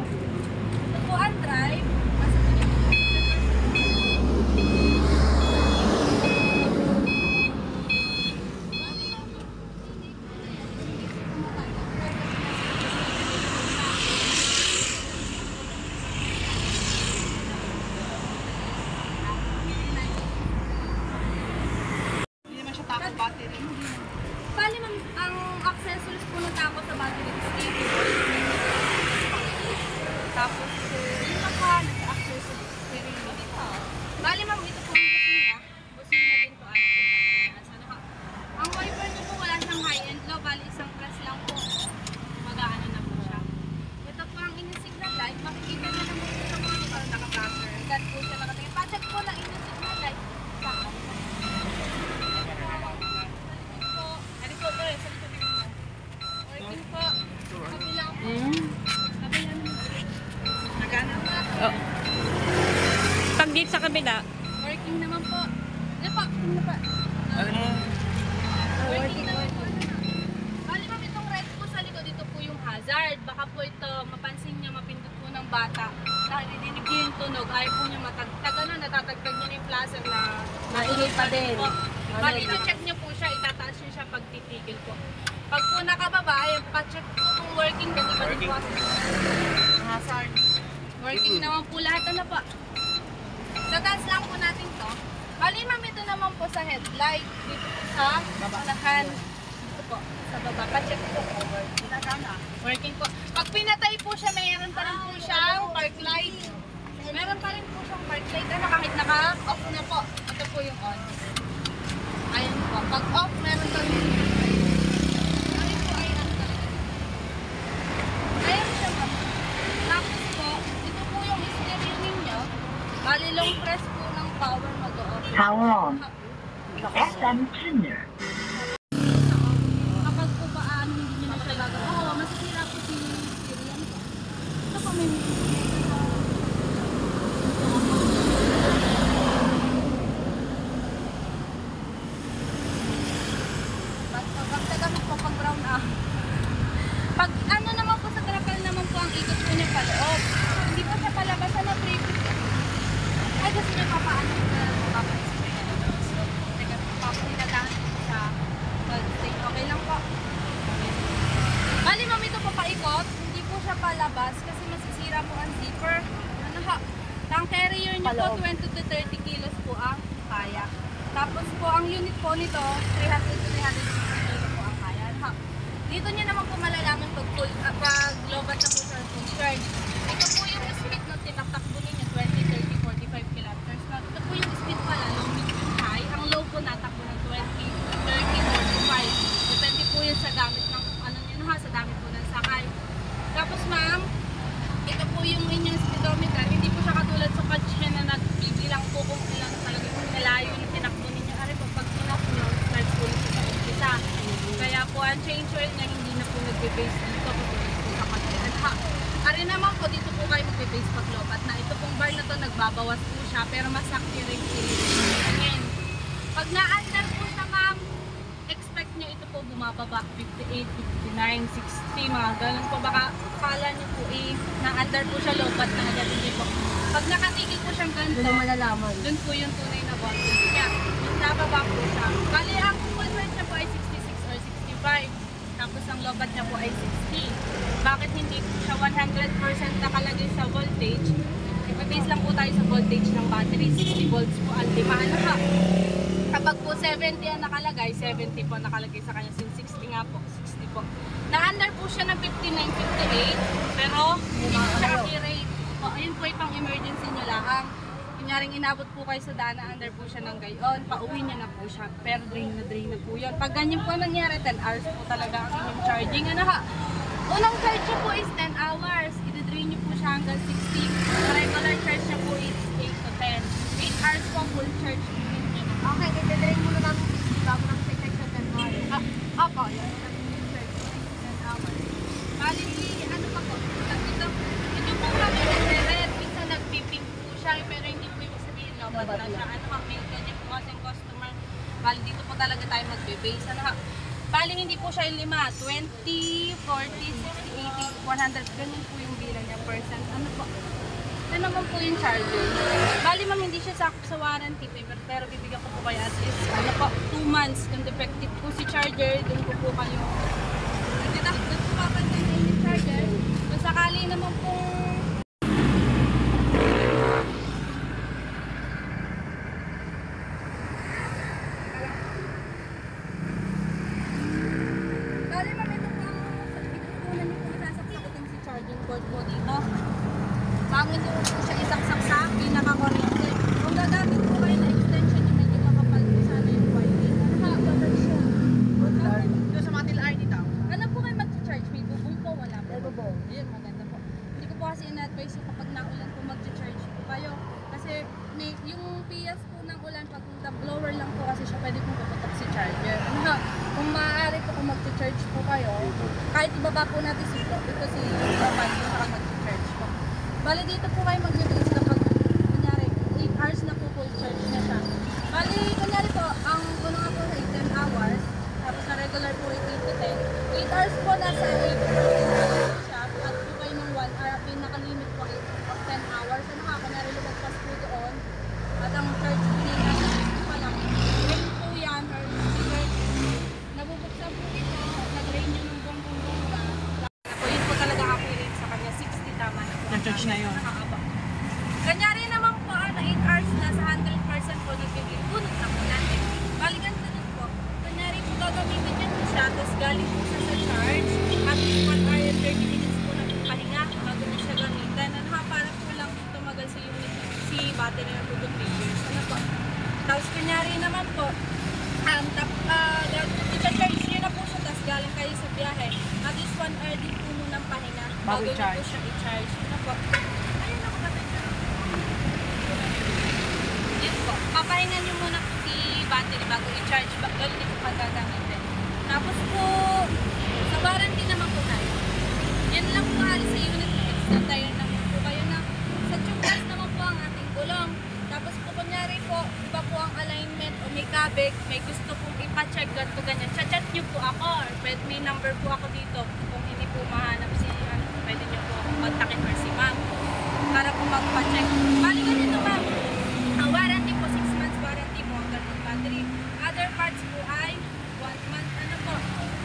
Ito po ang drive. Nasa tingin po. Hindi naman siya takot battery. Bali ma'am, ang accessories po ng tako sa battery is cable. Tapos, yung naka accessories, steering wheel. Bali ma'am, ito po yung busina. Busina din po. Ang wiper niyo po wala siyang high and low. Bali isang press lang po. Mag-aano na po siya. Ito po ang inyong signal light. Makikita niyo naman po sa monitor. Naka-blaster. Dad po siya nakatingin. Pacheck po lang inyong signal light. Saan? Working po. Kabilang po. Kabilang naman. Nagana. Oh. Pag dito sa kabila, Working naman po. Ano po? Ano pa? Working naman po. Bali ma'am, itong red po sa likod, dito po yung hazard. Baka po ito, mapansin niya, mapindot po ng bata. Nadidinig niyo yung tunog, ayaw po niya matagtag. Ano, natatagtag niya na yung placer na Maingay pa din. Bali, check niyo po siya, itataas niyo siya pag titigil po. Pag po nakababa, ayun, pa-check po kung working na, di ba din po hazard. Working naman po lahat, ano po. Sa taas lang po natin to. Bali ma'am, ito naman po sa headlight. Dito po sa unahan. Dito po, sa baba. Pa-check po kung working. Working po. Pag pinatay po siya, mayroon pa rin po siyang park light. Meron pa rin po siyang park light. Ano, kahit naka-off na po. Ito po yung on. Ayun po. Pag off, meron pa rin. Ayun po, ayun ang talaga. Ayun siya ma'am. Tapos po, ito po yung stereo ninyo. Bali long press po ng power mag-off. Power on. FM tuner. Kapag po paano hindi nyo na siya gagawin. Oo, masisira po si stereo nito. Ito po may pag tagamit po pang brown pag ano naman po sa trapal naman po ang ikot po niya paloob. Hindi po siya palabas na traffic. Ay, gusto niya papaano po na papapaisip niya. Teka, papalinagahan po sa well, state. Okay lang po. Bali, ma'am, ito po paikot. Hindi po siya palabas kasi masisira po ang zipper. Ano ha? Ang carrier niyo po, 20 to 30 kilos po ang kaya. Tapos po, ang unit po nito, 300 to 350 kilo po ang kaya. Ano ha? Dito niyo naman po malalaman pag lobat na po sa full charge. Ito po yung speed ng tinatakbo ninyo, 20, 30, 45 kilometers. Ito po yung speed pala, low, medium, high. Ang low po natakbo ng 20, 30, 45. Depende po yun sa gamit ng ano niyo na ha, sa gamit po ng sakay. Tapos ma'am, ito po yung inyong speedometer. Hindi po siya katulad sa patch na nagbibilang po kung ilan talaga yung nalayo yung tinakbo ninyo. Ari po, pag tinakbo nyo, start po yung sa umpisa. Kaya po ang change oil niya hindi na po nagbe-base dito katulad po sa patch. Ari naman po, dito po kayo magbe-base pag lobat na. Ito pong bar na to, nagbabawas po siya pero mas accurate po again. Pag na-under po siya ma'am, expect nyo ito po bumababa 58, 59, 60, mga ganun po. Baka akala nyo po na-under po siya lobat na agad. Hindi po. Pag nakatigil po siyang ganito, Doon malalaman. dun po yung tunay na voltage niya. Yung nababa po siya. Bali, ang full weight niya po ay 66 or 65. Tapos ang lobat niya po ay 60. Bakit hindi po siya 100% nakalagay sa voltage? Ipa-base lang po tayo sa voltage ng battery. 60 volts po ang limaan na ha. Kapag po 70 ang nakalagay, 70 po nakalagay sa kanya. Sin 60 nga po, 60 po. Na-under po siya ng 59, 58. Pero hindi po siya accurate. O, ayun po yung pang emergency nyo lang. Kunyaring inabot po kayo sa daan, na-under po siya ng gayon. Pauwi niya na po siya. Pero drain na po yun. Pag ganyan po nangyari, 10 hours po talaga ang inyong charging. Ano ha? Unang charge niya po is 10 hours. I-drain niyo po siya hanggang 60. Sa regular charge niya po is 8 to 10. 8 hours po full charge. Okay, itidrain muna namin 60 bago namin sa check sa 10 hours. Opo, yun. Charge 10 hours. Bali, ano pa po? Ito po kami nagre-red. Minsan nagpipink po siya, pero hindi po yung sabihin lobat na siya. Ano ha, may ganyan po kasing customer. Bali, dito po talaga tayo magbe-base. Ano ha? Bali, hindi po siya yung 5, 20, 40, 60, 80, 100, ganun po yung bilang niya percent. Ano po? Ito naman po yung charger. Bali ma'am, hindi siya sakop sa warranty paper, pero bibigyan ko po kayo as is. Ano po, 2 months. Kung defective po si charger, dun ko po kayo. Dun po papansin yung charger. Kung sakali naman pong bali ma'am, ito po ang isasaksak ko itong si charging cord po dito. Bago nyo po siya isaksak sa pinaka-kuryente. Kung gagamit po kayo na extension, yung medyo makapal po sana yung wiring. Nakakabal siya. Doon sa mga till-eye dito. Ano po kayo mag-charge? May bubong po, wala po. May bubong. Yun, maganda po. Hindi ko po kasi in-advise yung kapag naulan po mag-charge po kayo. Kasi may, yung PS po ng ulan, pag the blower lang po kasi siya, pwede pong puputok si charger. Kung maaari po kung mag-charge po kayo, kahit ibaba po natin si ito si Roman, kung saka mag-charge po. Bali dito po kayo mag-release kapag kunyari 8 hours na po charge na siya. Bali kunyari po, ang puno nga po sa 10 hours, tapos na regular po 8 to 10. 8 hours po nasa 8 siya, at po kayo ng 1 hour, pinaka-limit po 10 hours. Ano ka, kunyari lumagpas po doon, at ang charge po nila, pa lang, drain po yan, or nabubuksan po ito, nag-drain nyo ng bongga. Ako, yun po talaga accurate sa kanya, 60 tama na po. Na-charge na yun. Nakakaba. Kanyari naman po, 8 hours na sa 100% po nagbibigay. Punot na po natin. Balikan ko nun po. Kanyari po gagamitin nyo po siya, tapos galing po siya sa charge. At 1 hour and 30 minutes po na pahinga bago nyo siya gamitan. Ano ha, para po lang tumagal sa unit si battery na po 2 years. Ano po? Tapos kunyari naman po, i-charge nyo na po siya, tapos galing kayo sa biyahe. At least 1 hour din po munang pahinga bago nyo po siya i-charge. Ano po? Ayun ako ba ito? Yun po. Papahingan nyo muna po si battery bago i-charge. Galing din po pagkagamitin. Tapos po, sa warranty naman po tayo. Yan lang po alis sa unit. Extra tire naman po kayo na. Sa tube gas naman po ang ating gulong. Tapos po kunyari po, iba po ang alignment o may kabig, may gusto pong ipa-check ganito ganyan. Chat nyo po ako or may number po ako dito. Kung hindi po mahanap si pwede nyo po akong kontakin or si ma'am para po magpa-check. Bali ganito ma'am. Ang warranty po, 6 months warranty po ang ganitong battery. Other parts po ay 1 month. Ano po?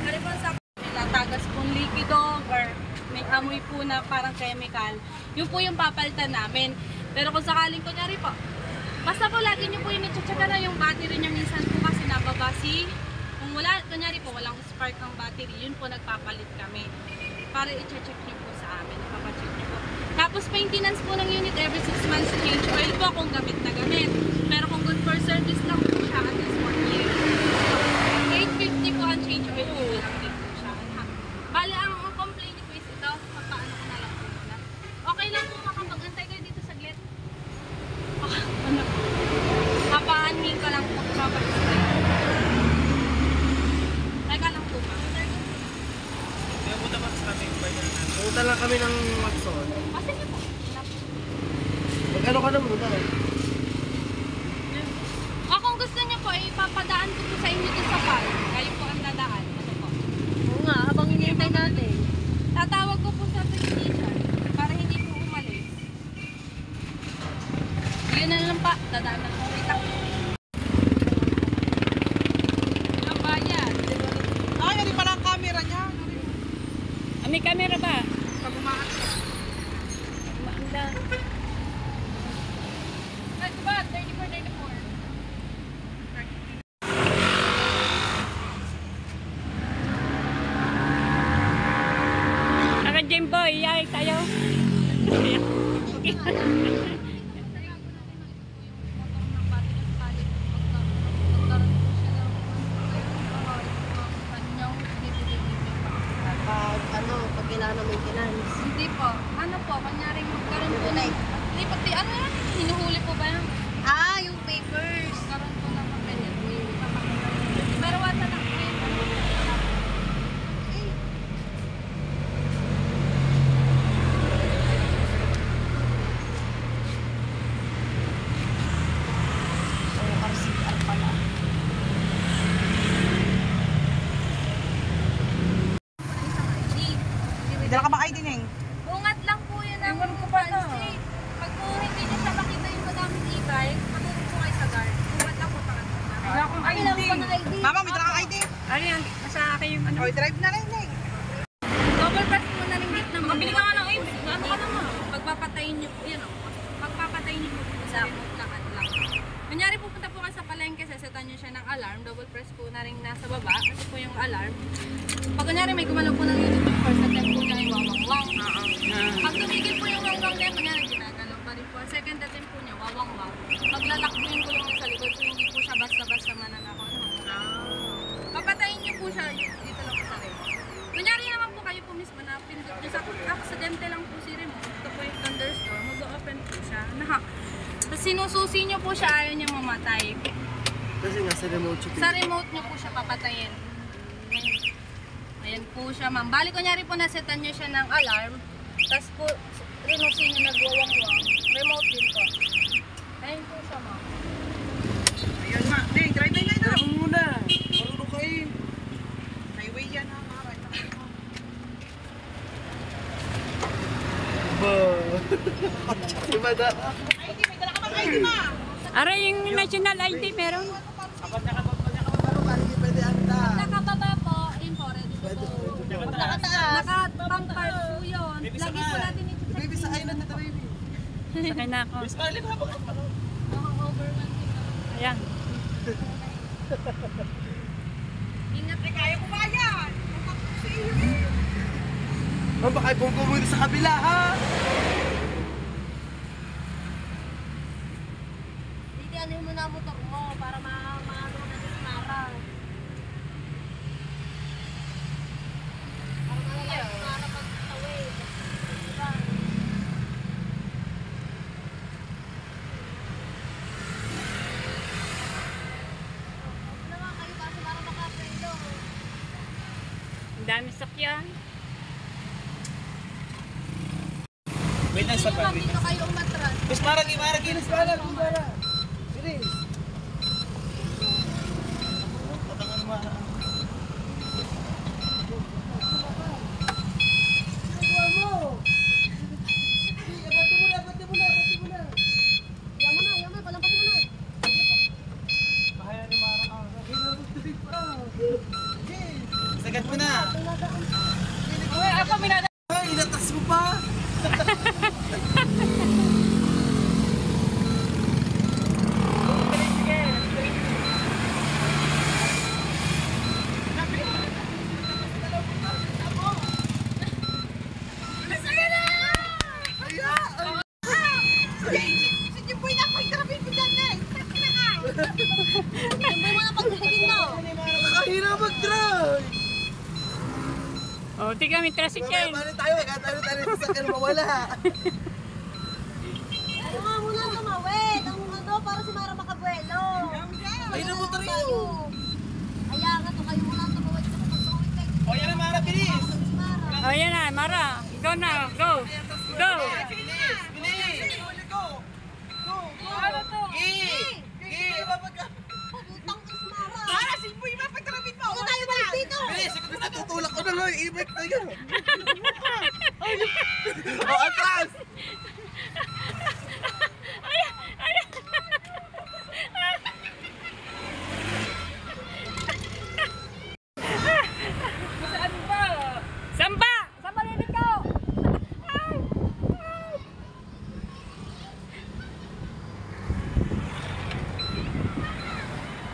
Ano po sa nilatagas pong likido or may amoy po na parang chemical. Yun po yung papalitan namin. Pero kung sakaling kunyari po, basta po lagi nyo po yung nagtsatsaga na yung battery nyo minsan po kasi nababasi. Kung wala, kunyari po walang spark ng battery, yun po nagpapalit kami. Para i-check nyo po sa amin, ipapacheck nyo po. Tapos maintenance po ng unit every 6 months change oil po kung gamit na gamit. Pero kung good for service lang po siya at least 1 year. 850 po ang change oil po lang din po siya. Bale, ang complaint nyo po is ito, papaano ko na lang po muna. Okay lang po makapag-antay kayo dito saglit. Ano? Papaanhin ko lang po kapag-antay. Teka lang po ba? Kaya punta ba sa kami? Pumunta lang kami ng Maxon. Kasi niyo po. Mag-ano ka na muna? O kung gusto niyo po, ipapadaan ko po sa inyo dun sa park. Kayo po ang dadaan. Ano po? Oo nga, habang hinihintay natin. Tatawag ko po sa technician para hindi po umalis. Yun na lang pa. Dadaan na po kita. Ang bayan. Ay, hindi pala ang camera niya. May camera ba? Pag umakas ka. Maanda. Ay, diba? 34, 34. Aka Jimboy, yay tayo. Okay. Pag kailangan ng maintenance. Hindi po. Ano po? Kanyari magkaroon po na. Hindi po. Ano yan? Hinuhuli po ba yan? Ah, yung papers. Magkaroon po ng papel yan. Pero wala na. Ewan ko pa na. Pag po hindi niyo siya makita yung madaming e-bike, matulog po kayo sa guard. Buwan lang po pa. Wala akong ID. Mama, may dala kang ID. Ano yan? Nasa akin yung ano. Oy, drive na rin eh. Double press mo na rin git naman. Makabili ka nga ng ID. Ano ka naman? Pagpapatayin niyo po yan, magpapatayin niyo po sa remote lang at lang. Kunyari pupunta po kayo sa palengke, sesetan niyo siya ng alarm, double press po na rin nasa baba, kasi po yung alarm. Pag kunyari may gumalaw po ng YouTube first attempt po niya yung wawang-wang. Pag tumigil po yung wawang niya, kunyari ginagalaw pa rin po. Second attempt po niya, wawang-wang. Paglalak po yung gulong niya sa likod, so hindi po siya basta-basta mananakaw. Papatayin niyo po siya dito lang po sa remote. Kunyari naman po kayo po mismo na pindot niyo sa aksidente lang po si remote. Ito po yung thunderstorm, mag-open po siya. Tapos sinususi niyo po siya, ayaw niya mamatay. Kasi nga sa remote siya. Sa remote niyo po siya papatayin. Ayan po siya, ma'am. Bali, kunyari po nasetan niyo siya ng alarm, tapos po rinusin niyo nagwawang-wang. Remote din po. Ayan po siya, ma'am. Ayun ma. Neng, drive na yun. Ano muna? Marunong kayo. Highway yan ha. Ba. Iba na. ID, may dala ka bang ID ma? Ara yung national ID meron. Pwede anda. Nakababa po, yun po, ready to go. Nakataas. Naka-pang-park po yun. Lagi po natin ito sa Baby, sa island na baby. Sakay na ako. over 1 Ayan. Ingat Eh, kaya ko ba yan? Ma'am, baka ibunggo mo sa kabila, ha? Hindi, ano mo na motor mo para maano na si Mara. Para malala si Mara pag-tawid. Diba? Huwag naman kayo kasi para makaprendo. Ang dami sakyan. Wait lang sa Ma'am, pag. dito kayo umatras. Mas maragi. Para. Bilis. Patangan mo. Ginagawa mo. Abati mo na. Yaman na, palampasin mo na. Sagad mo na. Uy, ako minada. Ay, inatas mo pa. Si Jimboy na ako itarapin ko dyan eh. Hindi mo na pagdating mo. Nakahira mag-drive. Oh, tignan may tricycle. Paano tayo? Tayo sa sakyan mawala. Ano nga muna tumawid? Ang ano, para si Mara makabuelo. Ay, namotor tayo. Kaya nga to, kayo muna tumawid sa pagkakawid kayo. O yan na Mara, bilis. Si Mara. Oh, yan na, Mara. Go na, go. Go. Bilis. Ano to? Pagutang ka si Mara. Para, si Jimboy na pagtarapin mo. Ano tayo balik dito? Bilis, natutulak ko na lang. I-break na yan. Oh, atras! Saan ba? Samba! Samba rin ikaw!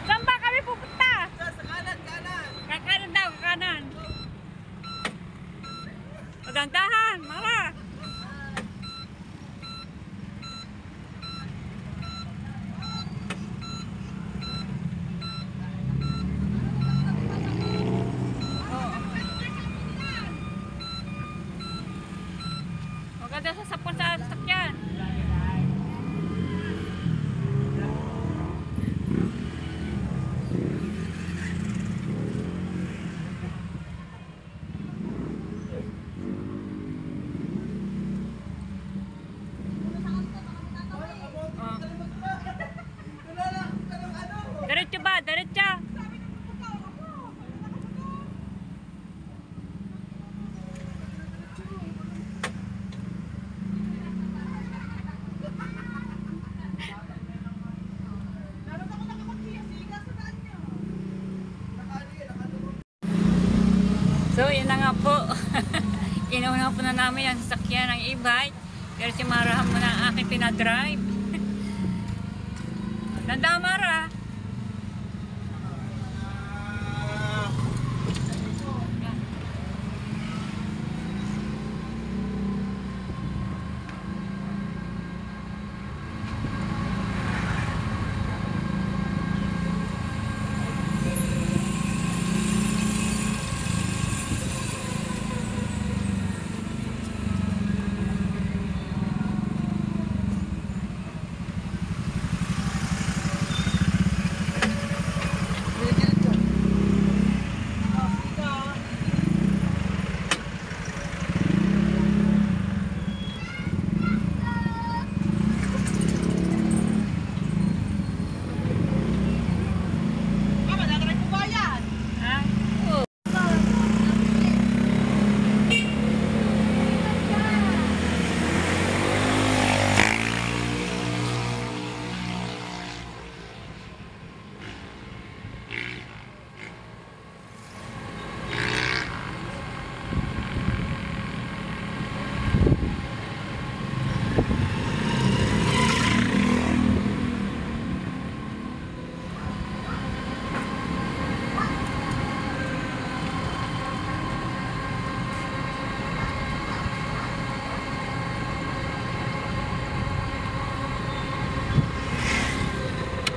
Samba kami pupunta! Sa kanan. Kakanan daw, kakanan. Magandahan, Mara! Maganda sa sapon sa sasakyan. Diretso ba? Diretso! na nga po. Inuuna po na namin ang sasakyan ng e-bike. Pero si Mara muna ang aking pinadrive. Tanda, Mara.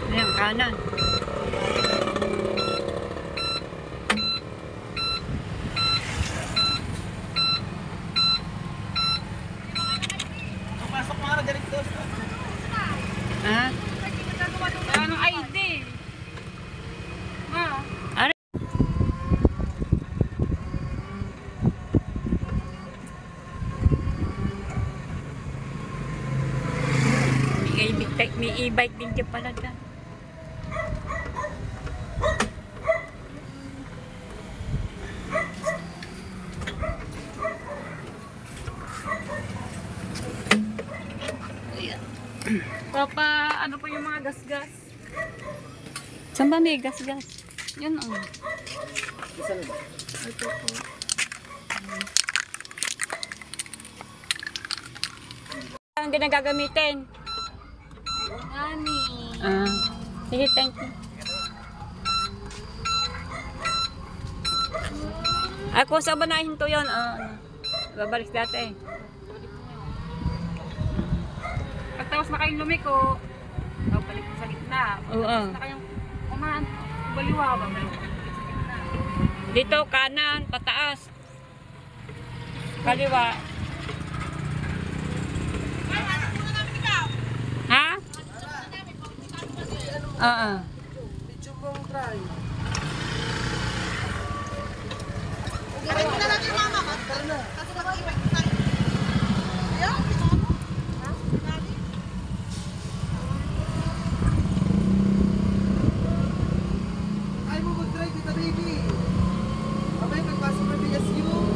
Ayan, kanan. Pasok Mara, direkto. Ha? Anong ID? Ano? May e-bike din dyan pala dyan. Papa, ano po yung mga gas-gas? Saan ba may gas-gas? Yan o. Ang ginagagamitin? Nani. Sige, thank you. Ako sa banahin to yun. Babalik dati. Pagtapos na kayong lumiko, babalik sa gitna. Oo. Pagtapos na kayong umahan, baliwa, babalik sa gitna. Dito, kanan, pataas. Kaliwa. Ha? Oo. Ay mo mag-drive kita, baby. Abay, pagpasok na bigas yun.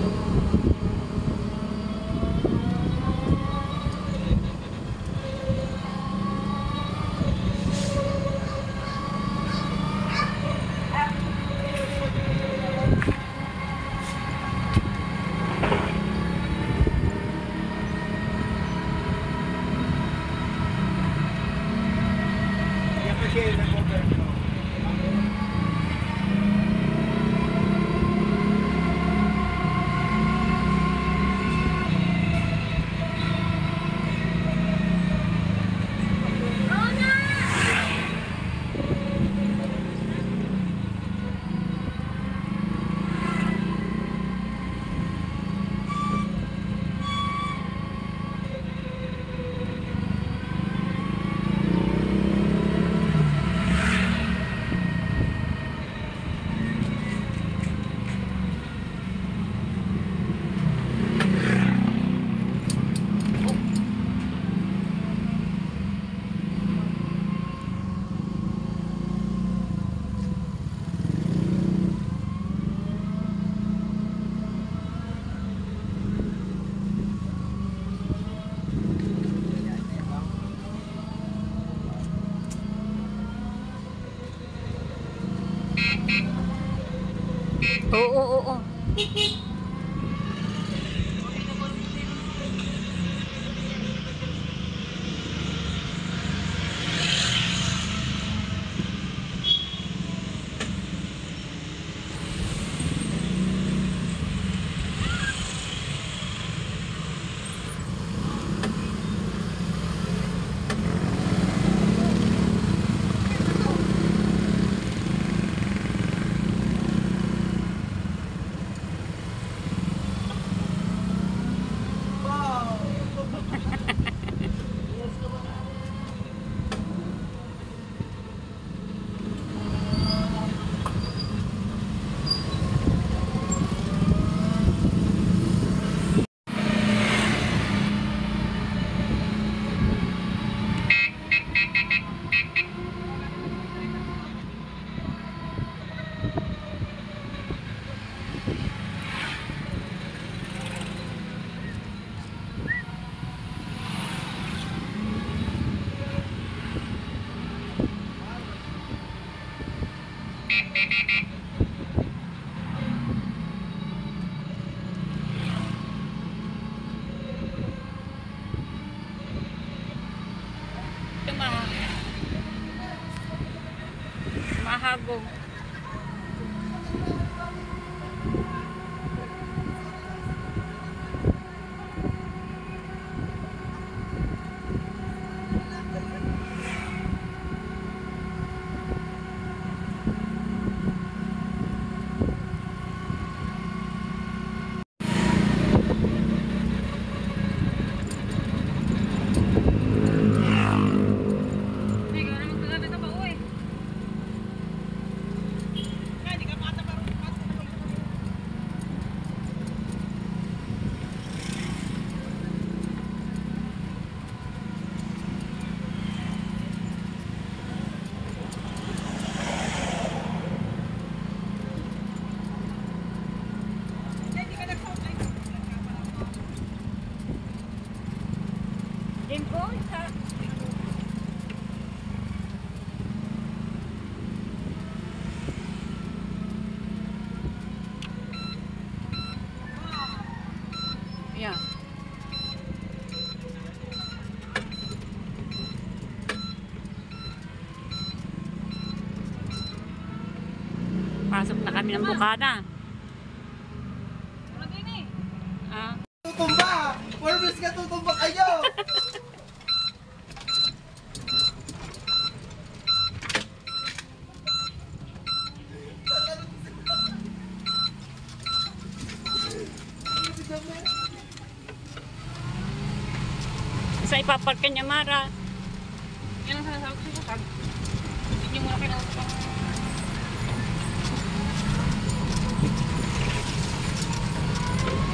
Yan pa siya yung nag-order. Oo. Mahagong. Yeah. Pasok na kami ng bukana. Ah. Tutumba! Forbes ka, tutumba kayo! Sa ipapark ka niya, Mara. Yan ang sinasabi ko sa sabi. Hindi niyo muna kinausap ang...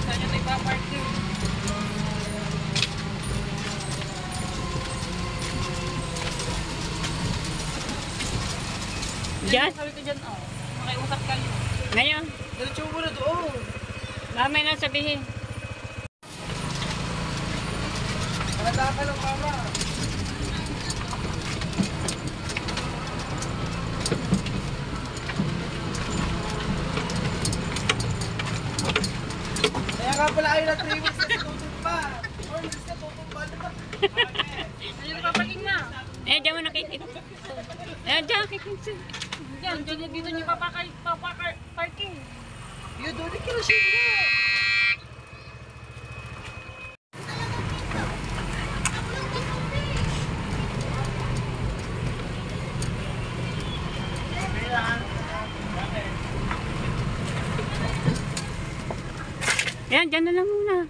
Saan niyo tayo paparking? Diyan? Sabi ko dyan, oh. Makiusap kayo. Ngayon. Diretso mo na doon! Mamay na sabihin. Nakata ka lang, mama! Kaya nga pala kayo na 3 weeks na tutumba! 4 weeks na tutumba na! Ayun, paparking na. Eh, diyan mo nakikita. Eh, diyan nakikita. Diyan, dito niyo paparking. Yun, doon yung kirasyon mo! Yan, diyan na lang muna.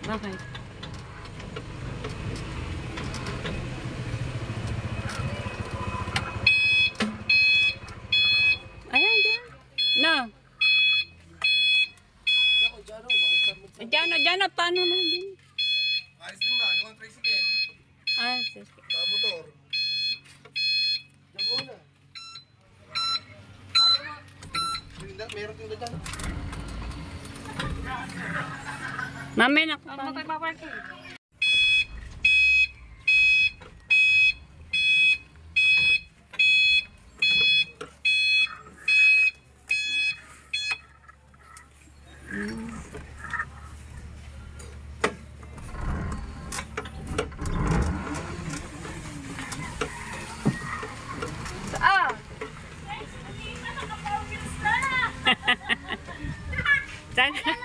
Bakit? Ayan, diyan. No. Diyan na, paano na din? Ayos din ba? Gawang tricycle. Ah, sige. Sa motor. Diyan muna. Meron din na dyan. Mamay na. Saan tayo paparking? Saan? Saan?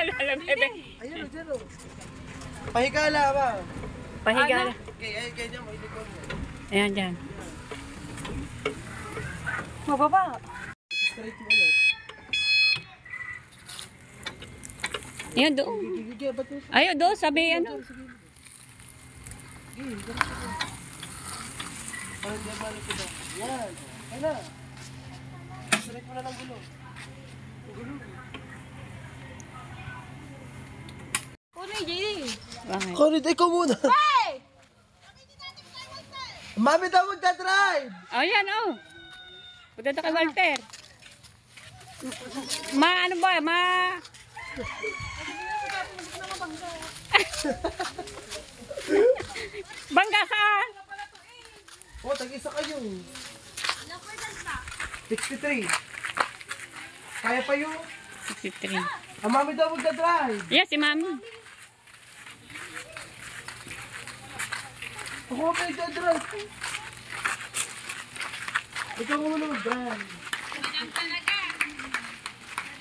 Lalo, bebe. Ayun o, dyan o. Pahigala ba? Pahiga na. Kaya dyan, mahilikon mo. Ayan, dyan. Mababa. Straight mo ulit. Ayan, doon. Gigigigil, ba't mo? Ayun, doon, sabi ano. Parang dyan balik ko ba? Yan. Ayun na. Straight mo na lang gulo. Gulo. Kuno, JD. Bakit? Corid, ikaw muna. Hey! Mami daw magdadrive! Oh, yan, oh. Punta kay Walter. Ano ba? Bangga ka. Oh, tag-isa kayo. 63. Kaya pa yun. 63. Ang mami daw magdadrive. Yes, si Mami. Ako pa magdadrive. Ikaw muna mag-drive.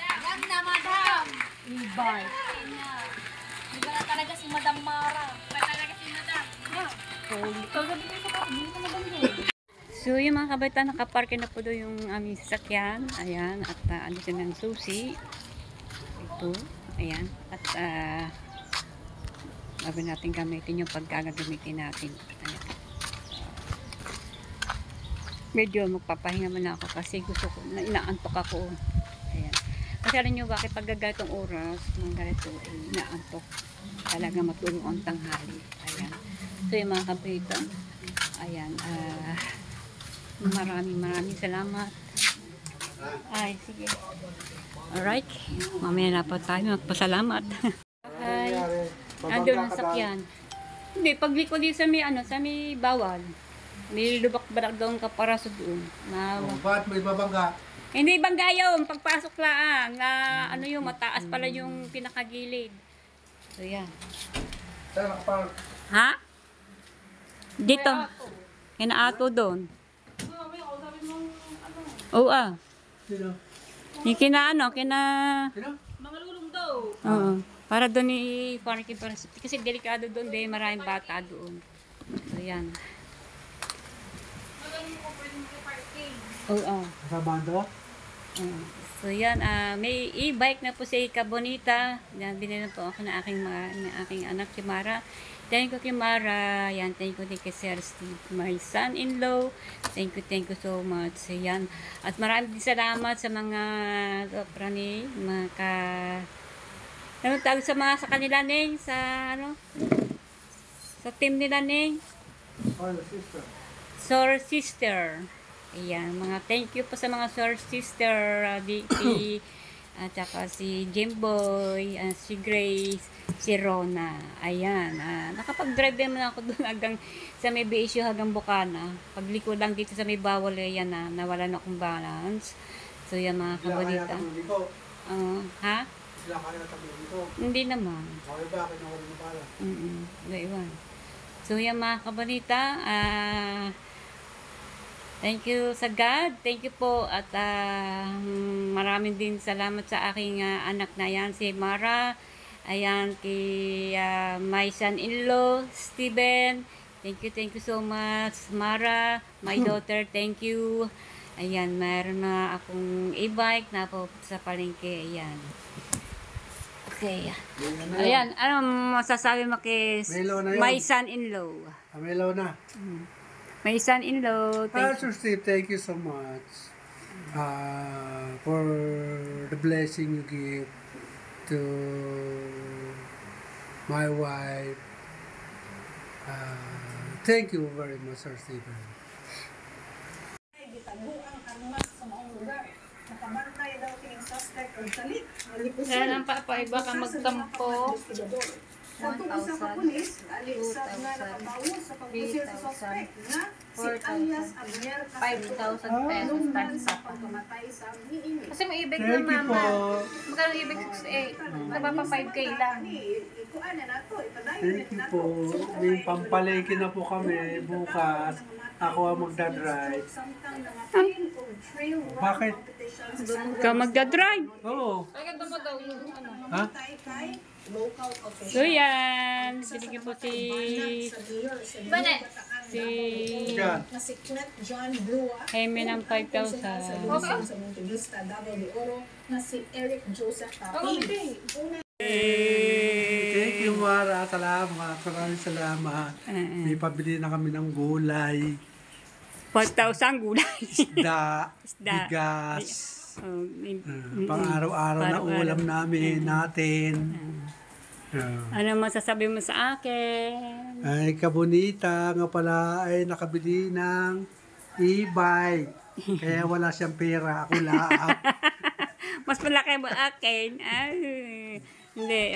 Madam na, madam! E-bike. Iba na talaga si Madam Mara. Iba talaga si Madam. So, yung mga kabaitan, nakaparke na po doon yung aming sasakyan. Ayan. At ano siya ng susi. Ito. Ayan. At sabi natin gamitin yung pagkagagamitin natin. Ayan. Medyo magpapahinga muna ako kasi gusto ko, inaantok ako. Ayan. Kasi alam nyo bakit pag ganitong oras, mga ganito, inaantok. Talaga matulong ang tanghali. Ayan. So yung mga kabaitan, ayan, maraming salamat. Ay, sige. Alright. Mamaya na po tayo magpasalamat. Hi. Andun ang sakyan. Hindi, pagliko din sa may bawal. May lubak-barak doon kaparaso doon. Ba't may babangga? Hindi bangga yun, pagpasok lang. Ano yung mataas pala yung pinakagilid. So yan. Saan nakapark? Ha? Dito. Kinaato doon. Oo Sino? Yung kina. Sino? Oo. Para doon parking para kasi delikado doon din, maraming bata doon. So yan. Oo. Sa bando? So yan, may e-bike na po si Kabonita. Yan, binili po ako ng aking anak, si Mara. Thank you kay Mara. Yan, thank you din kay Sir Steve, my son-in-law. Thank you so much. So yan. At maraming salamat sa mga prani, ano tawag sa kanila Neng? Sa team nila Neng? Oh, the sister. Sir Sister. Ayan, mga thank you po sa mga Sir Sister, Vicky, at saka si Jimboy, si Grace, si Rona. Ayan, nakapag-drive din naman ako doon hanggang sa may BSU hanggang Bukana. Pagliko lang dito sa may bawal, yan nawala na akong balance. So yan mga kabonita. Ha? Sila kaya nataglo dito. Hindi naman. Okay ba? Kinawala mo pala. Iwan. So yan mga kabonita, thank you sa God. Thank you po. At maraming din salamat sa aking anak na yan, si Mara. Ayan, kay my son-in-law, Steven. Thank you so much. Mara, my daughter, thank you. Ayan, mayroon na akong e-bike na po sa palengke. Ayan. Okay. Ayan, ano masasabi mo kay Melo na yun. my son-in-law? Amelaw na. My son-in-law, thank you. Sir Steve, thank you so much for the blessing you give to my wife. Thank you very much, Sir Stephen. Kaya lang papaiba ka magtampo. 1,000, 2,000, 3,000, 4,000, 5,000 pesos times up. Kasi may ibig na Thank you mama. po. Magkano ibig 68? Nagpapa 5K lang. Thank you po. May pampalengke na po kami bukas. Ako ang magdadrive. Bakit? Ikaw magdadrive. Oo. Ay, ganda mo daw yung ano. Ha? So yan, binigyan po si Banet! Yan. Jaime ng 5,000. Thank you, Mara. Salamat. Maraming salamat. May pabili na kami ng gulay, 4,000 gulay. isda, Isda. bigas. Oh, Pang-araw-araw na Pang-araw-araw. ulam natin. ano masasabi mo sa akin? Ay, Kabonita nga pala ay nakabili ng e-bike. Kaya wala siyang pera. Ako laap. Mas malaki mo akin. Ay, hindi.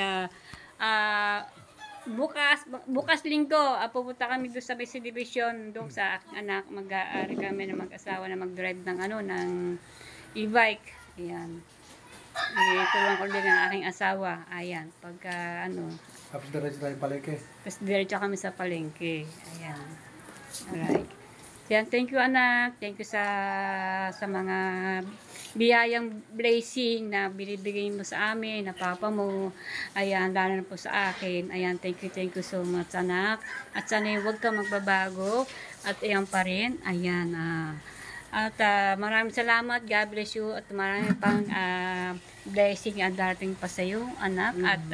bukas linggo, pupunta kami doon sa Basic Division, doon sa aking anak, mag-aari kami na mag-asawa na mag-drive ng ng e-bike. Ayan. Tulungan ko din ang aking asawa. Ayan, pagka Tapos diretso tayo palengke. tapos diretso kami sa palengke. Ayan. Alright. Yan, thank you anak. Thank you sa mga biyayang blessing na binibigay mo sa amin, na papa mo. Ayan, lalo na po sa akin. Ayan, thank you so much anak. At sana huwag ka magbabago. At ayan pa rin. Ayan, at maraming salamat. God bless you. At maraming pang blessing ang darating pa sa iyo anak. At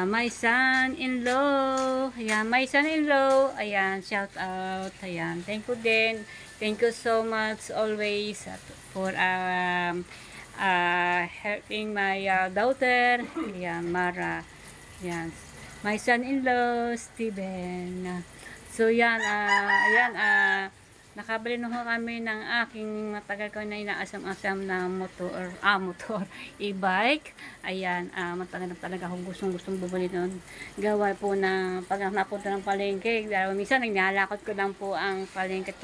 my son-in-law. Ayan, my son-in-law. Ayan, shout out. Ayan, thank you din. Thank you so much always for helping my daughter. Ayan, Mara. Ayan, my son-in-law, Steven. So, yan, nakabili na ho kami ng aking matagal ko na inaasam-asam na motor, e-bike. Ayan, matagal na talaga akong gustong bumili nun. Gawa po na pag napunta ng palengke, dahil minsan naglalakot ko lang po ang palengke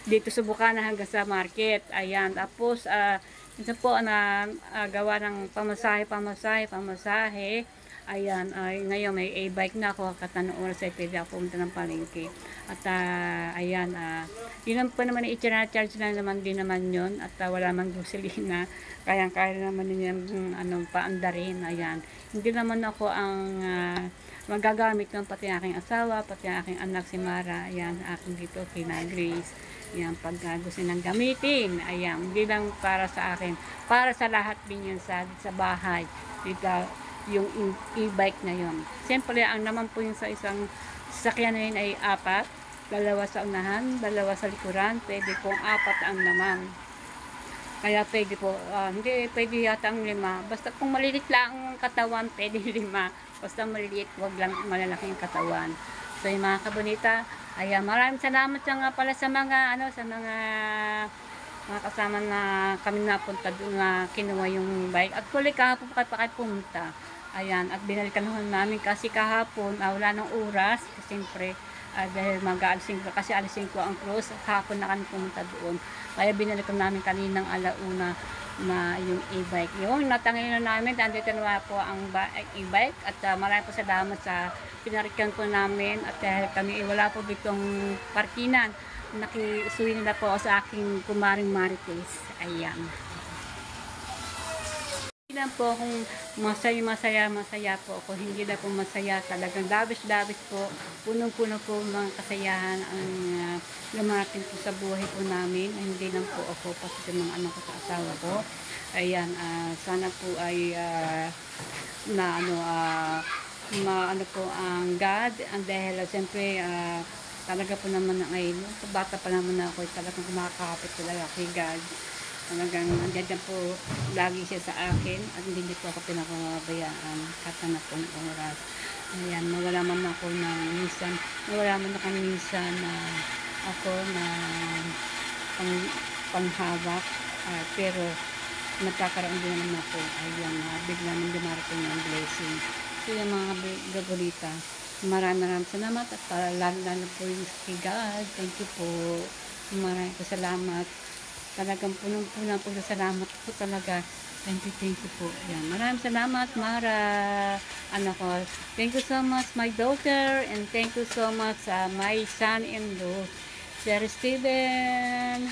dito sa Bukana hanggang sa market. Ayan, tapos minsan po na gawa ng pamasahe. Ayan, ngayon may e-bike na ako, katanong oras ay pwede ako pumunta ng palengke. At ayan, yun po naman i-charge na naman din naman yun. At wala mang gasolina, kaya naman yung paandarin. Ayan, hindi naman ako ang magagamit ng pati aking asawa, pati aking anak si Mara. Ayan, aking dito, kina Grace. Ayan, pag gusto nang gamitin. Ayan, hindi lang para sa akin, para sa lahat din yun sa bahay. Dito, yung e-bike na yun. Siyempre, ang naman po yung sa isang sasakyan na yun ay 4. 2 sa unahan, 2 sa likuran. Pwede pong 4 ang naman. Kaya pwede po, hindi pwede yata ang 5. Basta kung malilit lang ang katawan, pwede 5. Basta maliliit, wag lang malalaking katawan. So, yung mga kabunita, ayan, maraming salamat nga pala sa mga, mga kasama na kami napunta doon na kinuha yung bike. At kulit kahapon pa kayo pumunta. Ayan, at binalikan namin kasi kahapon, wala ng oras. Kasi siyempre, dahil mag-aalisin ko, kasi alisin ko ang cruise, kahapon na kami pumunta doon. Kaya binalikan namin kaninang alauna na yung e-bike. Yung natangin na namin, nandito na po ang e-bike. At maraming po salamat sa pinarikan po namin. At dahil kami wala po ditong parkinan, nakiusuin nila po sa aking kumaring Marites. Ayan. Hindi lang po akong masaya po ako. Hindi lang po masaya. Talagang labis po. Punong-puno po mga kasayahan ang lumating po sa buhay po namin. Hindi lang po ako, pati sa mga anak ko sa asawa ko. Ayan, sana po ay maano po ang God. Ang dahil siyempre talaga po naman ngayon, bata pa naman ako, talagang kumakapit talaga kay God. Talagang andyan po lagi siya sa akin at hindi po ako pinakabayaan kahit na pong oras. Ayan, nawala man ako minsan na ako na panghawak, pero nagkakaroon din naman ako. Ayan, bigla nang dumarating ng blessing. So yung mga gagulita, maraming salamat at lalo po yung kay God. Thank you po. Maraming salamat. Talagang punong-punong po sa salamat po talaga. Thank you po. Yan. Maraming salamat, Mara. Anak ko. Thank you so much, my daughter. And thank you so much, my son-in-law, Sir Steven.